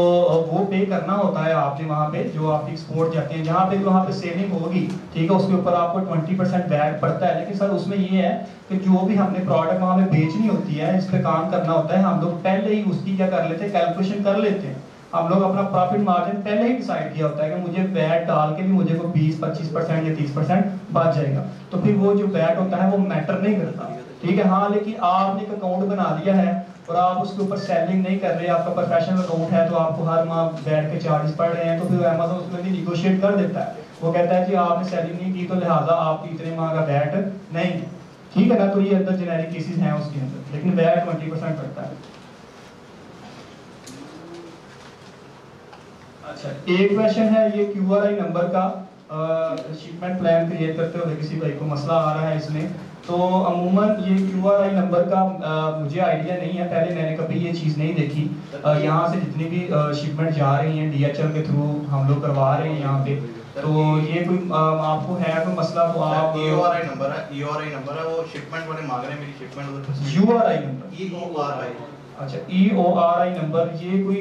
वो पे करना होता है आपने वहाँ पे जो आप एक्सपोर्ट जाते हैं, जहाँ पे वहाँ पे सेलिंग होगी, ठीक है, उसके ऊपर आपको 20% बैक पड़ता है। लेकिन सर उसमें ये है कि जो भी हमने प्रोडक्ट वहाँ पे बेचनी होती है, इस पे काम करना होता है, हम लोग पहले ही उसकी क्या कर लेते हैं, कैलकुलेशन कर लेते हैं, हम लोग अपना प्रॉफिट मार्जिन पहले ही डिसाइड किया होता है कि मुझे वैट डाल के भी मुझे को 20-25% या 30% बच जाएगा, तो फिर वो जो वैट होता है वो मैटर नहीं करता, ठीक है। हाँ, लेकिन आपने एक अकाउंट बना लिया है और आप उसके ऊपर सेलिंग नहीं कर रहे, आपका प्रोफेशनल अकाउंट है, तो आपको हर माह वैट के चार्जेस पड़ रहे हैं, तो फिर अमेज़न उसमें भी निगोशिएट कर देता है। वो कहता है कि आपने सेलिंग नहीं की तो लिहाजा आपकी इतने माह का वैट नहीं है, ठीक है ना। तो ये अंदर जेनेरिक केसेस हैं उसके अंदर, लेकिन वैट 20% पड़ता है। अच्छा, एक क्वेश्चन है ये QRI नंबर का, शिपमेंट प्लान क्रिएट करते हुए किसी भाई को मसला आ रहा है इसमें। तो अमूमन ये QRI नंबर का मुझे आइडिया नहीं है, पहले मैंने कभी ये चीज़ नहीं देखी। यहाँ से जितनी भी शिपमेंट जा रही हैं DHL के थ्रू हम लोग करवा रहे हैं यहाँ पे, तो ये कोई आपको है कोई मसला तो आप EORI नंबर है, EORI नंबर है, वो शिपमेंट वाले मांग रहे हैं मेरी शिपमेंट उधर। URI नंबर, EORI, अच्छा EORI नंबर, ये कोई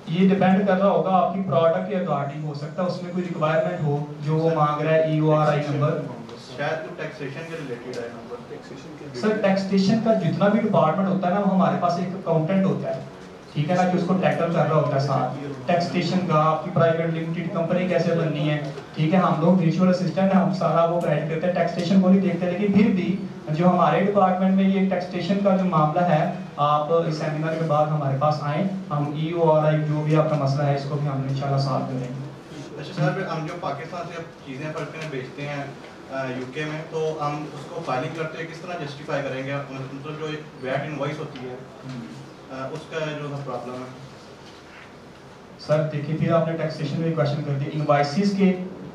ये डिपेंड कर रहा होगा आपकी प्रोडक्ट के अकॉर्डिंग, हो सकता है उसमें कोई रिक्वायरमेंट हो जो वो मांग रहा है EORI नंबर। शायद तो टैक्सेशन के रिलेटेड है नंबर। सर टैक्सेशन का जितना भी डिपार्टमेंट होता है ना, वो हमारे पास एक अकाउंटेंट होता है, ठीक है ना, कि उसको टैकल कर रहा होता है साथ टैक्सेशन का, आपकी प्राइवेट लिमिटेड कंपनी कैसे बननी है, ठीक है। हम लोग वर्चुअल असिस्टेंट है, हम सारा वो गाइड करते हैं, टैक्सेशन को नहीं देखते, लेकिन फिर भी जो हमारे डिपार्टमेंट में ये टैक्सेशन का जो मामला है, आप इस सेमिनार के बाद हमारे पास आए, हम EORI जो भी आपका मसला है इसको भी हम इंशाल्लाह सॉल्व करेंगे। अच्छा सर, हम जो पाकिस्तान से चीज़ें फर्क बेचते हैं UK में, तो हम उसको फाइलिंग करते हैं, किस तरह जस्टिफाई करेंगे, मतलब जो वैट इनवॉइस होती है उसका जो प्रॉब्लम है। सर देखिए, फिर आपने टैक्सेशन में क्वेश्चन कर दिए इनवॉइसेस के,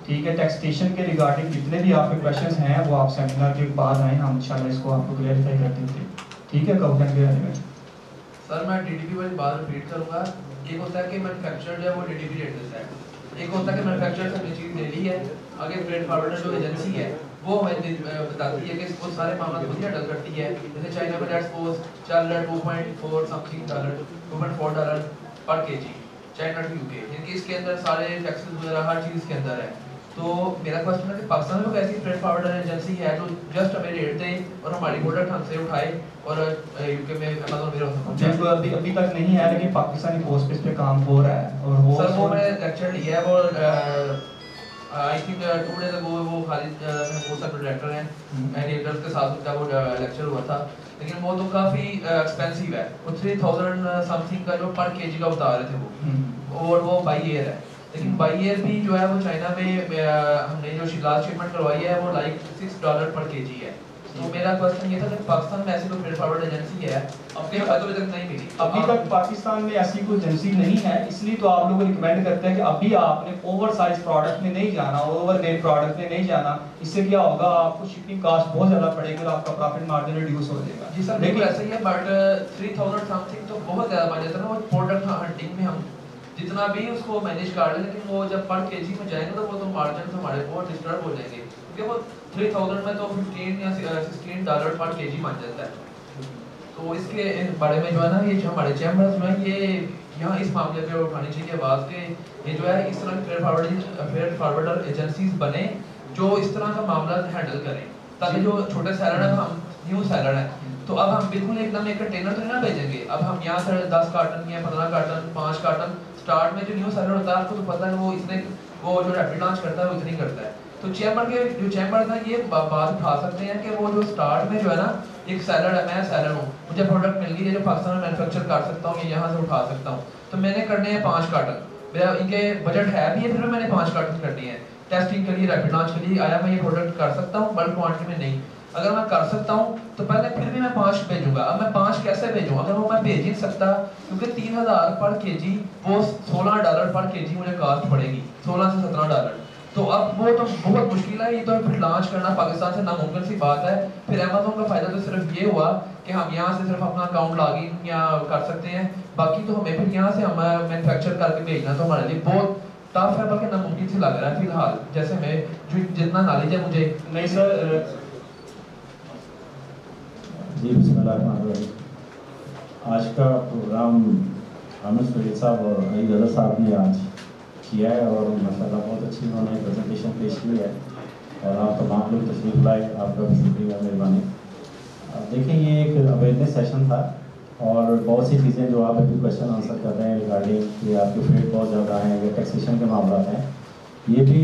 ठीक है। टैक्सेशन के रिगार्डिंग जितने भी आपके क्वेश्चंस हैं वो आप सेमिनार के बाद आए, हम इंशाल्लाह इसको आपको क्लैरिफाई कर देंगे, ठीक है। अकाउंटेंट के बारे में सर मैं DDP वाली बात रिपीट करूंगा। एक होता है कि मैन्युफैक्चरर जो है वो DDP रेट देता है, एक होता है कि मैन्युफैक्चरर से हमने चीज़ ले ली है, आगे फ्रेट फॉरवर्डर जो एजेंसी है वो हमें बताती है कि वो सारे मामला खुद ही हैंडल करती है। जैसे चाइना में लेट्स सपोज चल रहा है $2.4 समथिंग $2.4 पर kg चाइना टू UK, यानी इसके अंदर सारे टैक्सेस वगैरह हर चीज़ के अंदर है। तो मेरा क्वेश्चन है कि पाकिस्तान में ऐसी फ्रेट फॉरवर्डर एजेंसी है जो जस्ट हमें रेट दे और हमारी प्रोडक्ट हमसे उठाए और UK में अमेज़न वेयर हाउस बिल्कुल अभी तक नहीं है, लेकिन पाकिस्तानी पोस्ट पे काम हो रहा है। और वो सर वो मैंने लेक्चर लिया है, वो आई थिंक 2 डेज अगो वो खालिद वो सब डायरेक्टर हैं एडिटर्स के साथ उनका वो लेक्चर हुआ था, लेकिन वो तो काफ़ी एक्सपेंसिव है, वो 3000 समथिंग का जो पर kg का बता रहे थे वो, और वो बाई एयर है। लेकिन बाई एयर भी जो है वो चाइना में हमने जो लास्ट शिपमेंट करवाई है वो लाइक $6 पर kg है। तो मेरा क्वेश्चन ये था कि पाकिस्तान में ऐसी कोई फ्रेट फॉरवर्ड एजेंसी है अपने अभी तक नहीं मिली, अभी तक पाकिस्तान में ऐसी कोई एजेंसी नहीं है, इसलिए तो आप लोग रिकमेंड करते हैं कि अभी आपने ओवर साइज प्रोडक्ट में नहीं जाना, ओवर वेट प्रोडक्ट में नहीं जाना। इससे क्या होगा, आपको शिपिंग कॉस्ट बहुत ज़्यादा पड़ेगी और आपका प्रॉफिट मार्जिन रिड्यूस हो जाएगा। जी सर बिल्कुल ऐसा ही है, बट 3000 समथिंग तो बहुत ज़्यादा बन जाता है ना, वो प्रोडक्ट हंटिंग में हम जितना भी उसको मैनेज कर लें, लेकिन वो जब पर kg में जाएंगे तो वो तो मार्जिन हमारे बहुत डिस्टर्ब हो जाएंगे, क्योंकि वो 3000 में तो $15 या $16 पर kg बन जाता है। तो इसके बारे में जो है ना, ये जो हमारे चैम्बर्स जो है ये यहाँ इस मामले पे उठानी चाहिए आवाज़ के, ये जो है इस तरह की फ्रेट फॉरवर्डर एजेंसीज बने जो इस तरह का मामला हैंडल करें, ताकि जो छोटे सेलर है, हम न्यू सेलर है, तो अब हम बिल्कुल एकदम एक कंटेनर तो नहीं ना भेजेंगे, अब हम यहाँ से 10 कार्टन या 15 कार्टन 5 कार्टन स्टार्ट में जो न्यू सेलर होता है आपको तो पता है वो इसने वो जो रैपिड लॉन्च करता है वो इतनी करता है। तो चैम्बर के जो चैम्बर था ये बात उठा सकते हैं कि वो जो स्टार्ट में जो है ना, एक सेलर है, मैं सेलर हूँ, मुझे प्रोडक्ट मिल गई है जो पाकिस्तान में मैन्युफैक्चर कर सकता हूँ, ये यहाँ से उठा सकता हूँ, तो मैंने करने हैं 5 कार्टन, मेरा इनके बजट है भी है, फिर मैंने 5 कार्टन करनी है टेस्टिंग के लिए, रैपिड लॉन्च के लिए आया, मैं ये प्रोडक्ट कर सकता हूँ, बल्क क्वान्टिटी में नहीं। अगर मैं कर सकता हूँ तो पहले फिर भी मैं 5 भेजूंगा, अब मैं 5 कैसे भेजूँ, अगर वो मैं भेज ही सकता, क्योंकि 3000 पर kg वो $16 पर kg मुझे कास्ट पड़ेगी, 16 से $17, तो अब वो तो बहुत मुश्किल है, ये तो फिर लॉन्च करना पाकिस्तान से नामुमकिन सी बात है। फिर अमेज़न का फ़ायदा तो सिर्फ ये हुआ कि हम यहाँ से सिर्फ अपना अकाउंट लॉगिन या कर सकते हैं, बाकी तो हमें फिर यहाँ से हम मैन्युफैक्चर करके भेजना तो हमारे लिए बहुत टफ है, बल्कि नामुमकिन से लग रहा है फिलहाल, जैसे मैं जो जितना नॉलेज है मुझे। नहीं सर जी बिस्मिल्लाह। आज का प्रोग्राम हामिद फरीद साहब और अली रज़ा साहब ने आज किया है और माशाल्लाह बहुत अच्छी उन्होंने प्रेजेंटेशन पेश की है और आप तमाम लोग तशरीफ़ लाए, आपका भी शुक्रिया, मेहरबानी। देखिए ये एक अवेयरनेस सेशन था और बहुत सी चीज़ें जो आप अभी क्वेश्चन आंसर कर रहे हैं रिगार्डिंग कि आपके फ्रेट बहुत ज़्यादा हैं या टैक्सेशन के मामला हैं, ये भी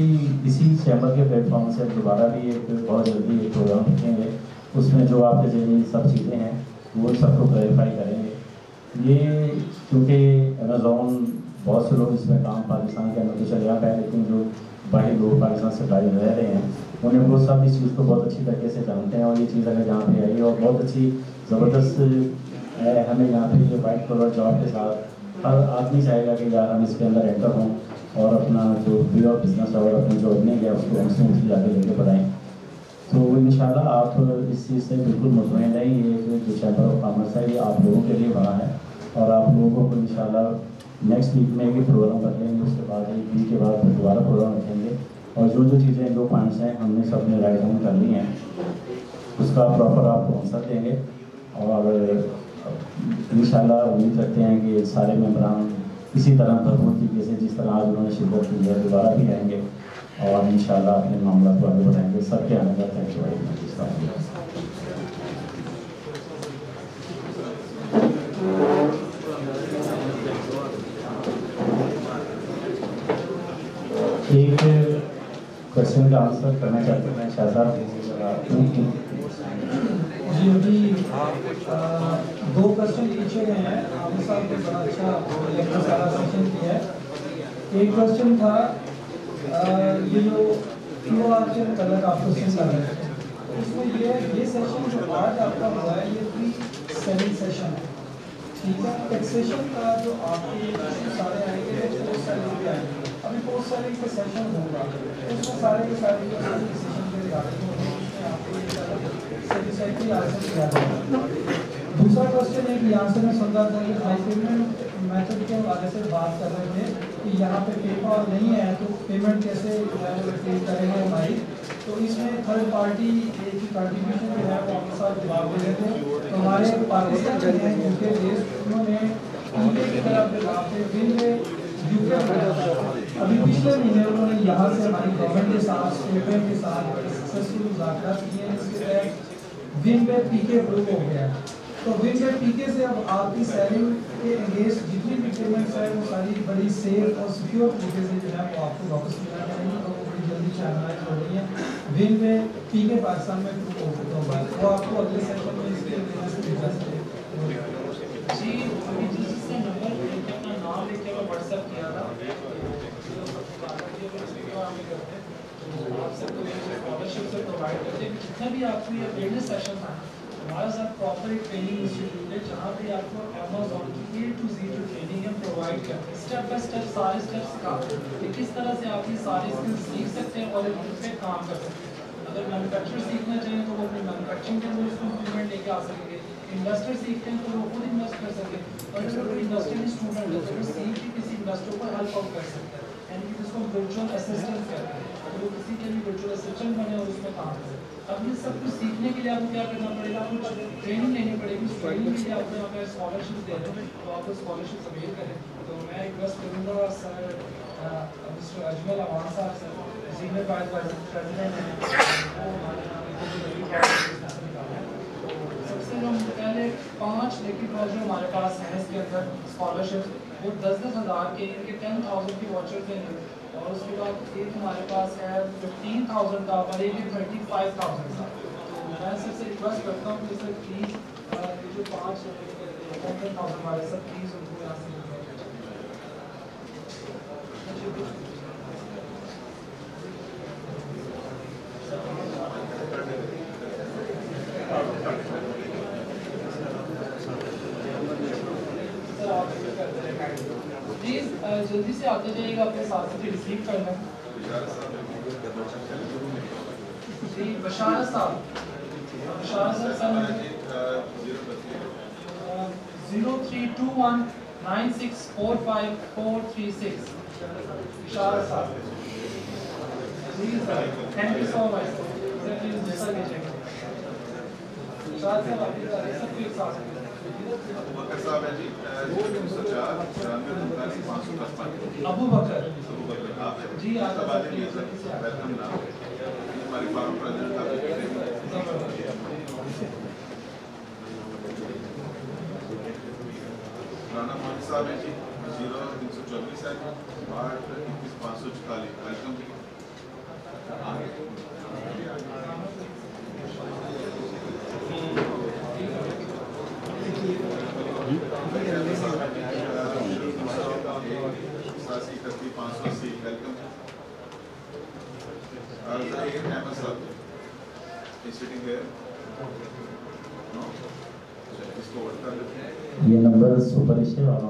इसी चैम्बर के प्लेटफॉर्म से दोबारा भी एक बहुत जल्दी एक प्रोग्राम रखेंगे। उसमें जो आपके जरिए सब चीज़ें हैं वो सबको क्लैरिफाई करेंगे। ये क्योंकि अमेज़ॉन बहुत से लोग इसमें काम पाकिस्तान के अंदर तो चले आ पाए, लेकिन जो बाहरी लोग पाकिस्तान से बाहर रह रहे हैं उन्हें वो सब इस चीज़ को बहुत अच्छी तरीके से जानते हैं। और ये चीज़ अगर यहाँ पे आई और बहुत अच्छी ज़बरदस्त है, हमें यहाँ पे ये वाइट कलर जॉब के साथ हर आदमी चाहेगा कि यार हम इसके अंदर एंटर हों और अपना जो वे ऑफ बिजनेस और अपनी जो अर्निंग है उसको हम स्मूथली आगे लेके बढ़ाएं। तो इंशाल्लाह आप इस चीज़ से बिल्कुल मुतमईन रहें। ये जो चैम्बर ऑफ कॉमर्स है ये आप लोगों के लिए बना है और आप लोगों को इंशाल्लाह नेक्स्ट वीक में भी प्रोग्राम रख लेंगे, उसके बाद एक वीक के बाद फिर दोबारा प्रोग्राम रखेंगे और जो जो चीज़ें जो पॉइंट्स हैं हमने सब ने राइट डाउन कर ली हैं उसका प्रॉपर आपको आंसर देंगे। और इंशाल्लाह उम्मीद करते हैं कि सारे मेंबरान इसी तरह भरपूर तरीके से जिस तरह आज उन्होंने शिरकत की है दोबारा भी आएंगे और इंशाल्लाह अपने मामला को आगे बढ़ाएंगे। सबके आने का थैंक यू वेरी मच। एक क्वेश्चन का आंसर करना चाहते हैं शाहज़ाद जी। अभी दो क्वेश्चन पूछे गए हैं, आमिर साहब ने बड़ा अच्छा सारा सेशन किया है। एक क्वेश्चन था ये जो QR के कलर आपको सेशन लग रहे हैं, इसमें ये सेशन जो आज आपका हुआ है ये प्री सेलिंग सेशन है, ठीक है। टैक्सेशन का जो आपके सारे आएंगे पोस्ट सेलिंग भी आएंगे, अभी पोस्ट सेलिंग का सेशन होगा उसमें सारे के सारे सेशन के रिगार्डिंग दूसरा क्वेश्चन एक यहाँ से मैं सुन रहा था कि हाई पेमेंट मेथड के हवाले से बात कर रहे थे कि यहाँ पे पेपाल नहीं है तो पेमेंट कैसे पे करेंगे हमारी, तो इसमें थर्ड पार्टी की कंट्रीब्यूशन जो है वो अपने साथ जवाब दे रहे थे। तो हमारे पाकिस्तान जो है यूके देश उन्होंने यूके की तरफ यूके अभी पिछले महीने उन्होंने यहाँ से हमारी गवर्नमेंट के साथ स्टेट बैंक के साथ सक्सेसफुल मुज़ाकरात किए हैं। इसके तहत विन पे पीके अप्रूव हो गया, तो विन पे पीके से अब आपकी सेलिंग के अगेंस्ट जितनी भी पेमेंट्स है वो सारी बड़ी सेफ और सिक्योर तरीके से जो है वो आपको वापस मिलना चाहिए और वो बड़ी जल्दी चैनलाइज हो रही है। विन पे पीके पाकिस्तान में अप्रूव हो चुका होगा, वो आपको अगले सेशन में इसके जी अभी जिससे नंबर अपना नाम लेके मैं व्हाट्सएप किया था आप सबको स्कॉलरशिप से प्रोवाइड करते हैं। जितना भी आपको ये अवेयरनेस सेशन था हमारे साथ प्रॉपर एक ट्रेनिंग इंस्टीट्यूट है जहाँ पे आपको अमेज़ॉन की A to Z ट्रेनिंग हम प्रोवाइड करते हैं, स्टेप बाय स्टेप सारे स्टेप्स सिखाते हैं कि किस तरह से आप ये सारे स्किल्स सीख सकते हैं और इस पे काम कर सकते हैं। अगर मैन्युफैक्चर सीखना चाहें तो वो अपनी मैन्युफैक्चरिंग के अंदर उसको इम्प्लीमेंट लेके आ सकेंगे, इन्वेस्टर सीखते हैं तो वो खुद इन्वेस्ट कर सकें, और अगर कोई इंडस्ट्रियल स्टूडेंट है तो वो सीख के किसी इन्वेस्टर को हेल्प आउट कर सकता है, यानी कि जिसको वर्चुअल असिस्टेंट कहते हैं, तो वो किसी के लिए वर्चुअल असिस्टेंट बने और उसमें काम करें। अब ये सब कुछ सीखने के लिए आपको क्या करना पड़ेगा, आपको ट्रेनिंग लेनी पड़ेगी। ट्रेनिंग के लिए आपको यहाँ पर स्कॉलरशिप दे रहे हैं तो आपको स्कॉलरशिप अवेल करें। तो मैं रिक्वेस्ट करूँगा सर मिस्टर अजमल अवान साहब सर सीनियर वाइस प्रेसिडेंट हैं, सबसे हम पहले 5 लकी ड्रॉ जो हमारे पास हैं इसके अंदर स्कॉलरशिप वो 10-10 हज़ार के इनके 10,000 की वॉचर देंगे, और उसके बाद एक हमारे पास है 15,000 का और एक 35,000 का। तो मैं सबसे रिक्वेस्ट करता हूँ कि सर प्लीज़ ये जो 5,000 वाले सब प्लीज़ उनको यहाँ से प्लीज जल्दी से आते जाइएगा, अपने साथ से रिसीव करना। जी बशार साहब 0321964546 बशार साहब ji sir, thank you so much sir. Please जैसा लीजिएगा बशार साहब आपके सब एक साथ साहब है जी 304 अबू बकर आप जी आप वेलकम नाम हमारी फार्म प्रेसिडेंट साहब हैं जी 0324 है 8 21 544 वेलकम जी आगे ये नंबर सुपरिश है और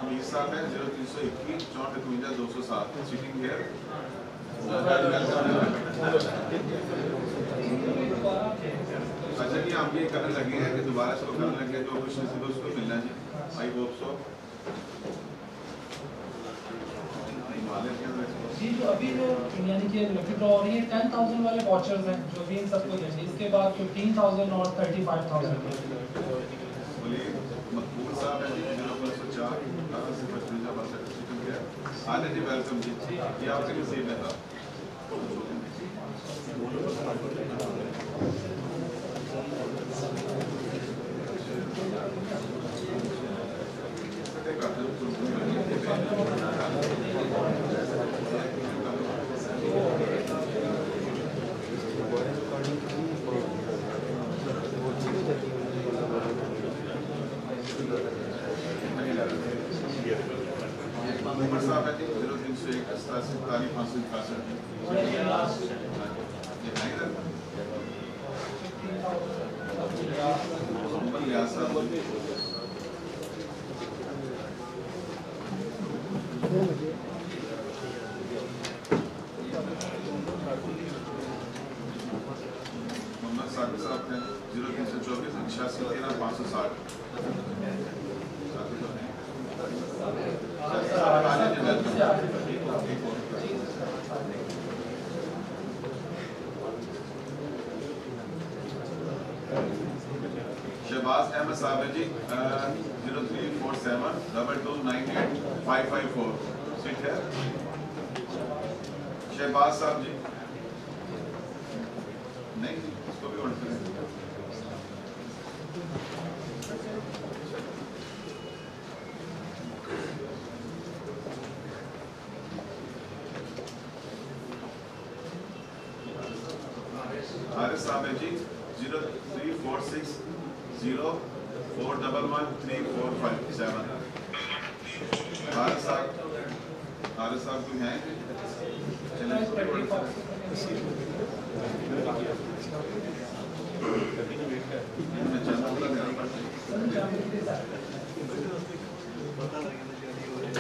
अमीर साहब है 0321 64 207 सिटिंग हियर अच्छा जी हम ये करने लगे हैं कि दोबारा इसको करने लगे जो कुछ नसीब उसको मिलना जी आई होप सो जी जो अभी जो यानी कि लकी ड्रॉ हो रही है 10,000 वाले वॉचर्स हैं जो भी इन सबको देंगे इसके बाद 15,000 और 35,000 बोलिए मकबूल साहब है 04 आने जी वेलकम जी ये आपके नसीब में था उमर साहब है 0301 87 मोहम्मद साकिब साहब हैं 0324 86 13 560 शहबाज अहमद साहब है जी 0347 2298 554 सीट है शहबाज साहब जी नहीं इसको भी होल्ड करें हारिस साहब है जी 0346 04113457 हारिस साहब कोई हैं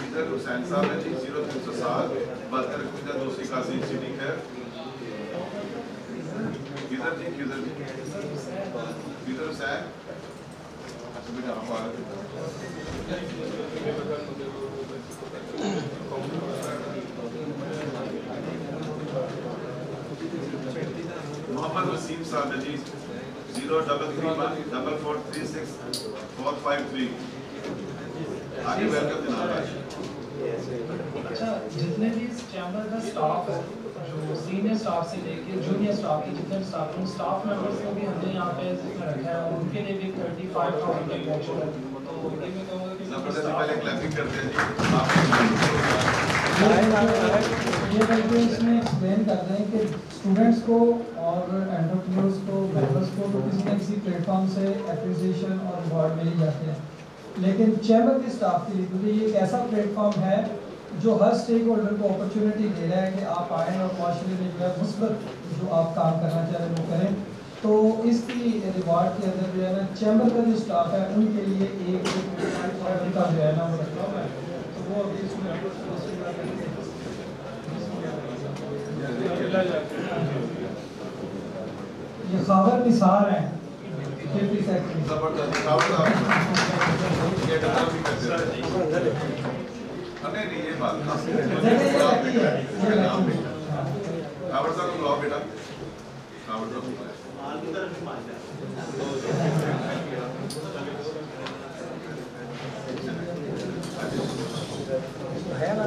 इधर हुसैन साहब है जी 0307 72 281 सीटिंग है किधर जी किधर हुसैन मोहम्मद वसीम साहब है जी 03314436 आगे वेलकम जनाब। अच्छा जितने भी इस चैम्बर का स्टाफ है जो सीनियर स्टाफ से लेके जूनियर स्टाफ के जितने स्टाफ उन स्टाफ मेंबर्स को भी हमने यहाँ पे रखा है उनके लिए भी 35,000 का वॉचर है तो ये मैं कहूँगा कि पहले क्लैपिंग करते हैं ये बल्कि इसमें एक्सप्लेन करते हैं कि स्टूडेंट्स को और एंटरप्रेन्योर्स को मेंबर्स को तो किसी न किसी प्लेटफॉर्म से एप्रिसिएशन और रिवॉर्ड मिल ही जाते हैं लेकिन चैम्बर के स्टाफ के लिए क्योंकि ये एक ऐसा प्लेटफॉर्म है जो हर स्टेक होल्डर को अपॉर्चुनिटी दे रहा है कि आप आएँ और माशरे में जो है मुस्बत जो आप काम करना चाह रहे हैं वो करें तो इसकी रिवॉर्ड के अंदर जो है ना चैम्बर का जो स्टाफ है उनके लिए एक का जो है ना वो रखा हुआ है तो वो अभी इसमें ये खबर निसार है डिप्टी सेक्रेटरी नहीं ये बात कावड़ साहब को बुलाओ बेटा कावड़ साहब है ना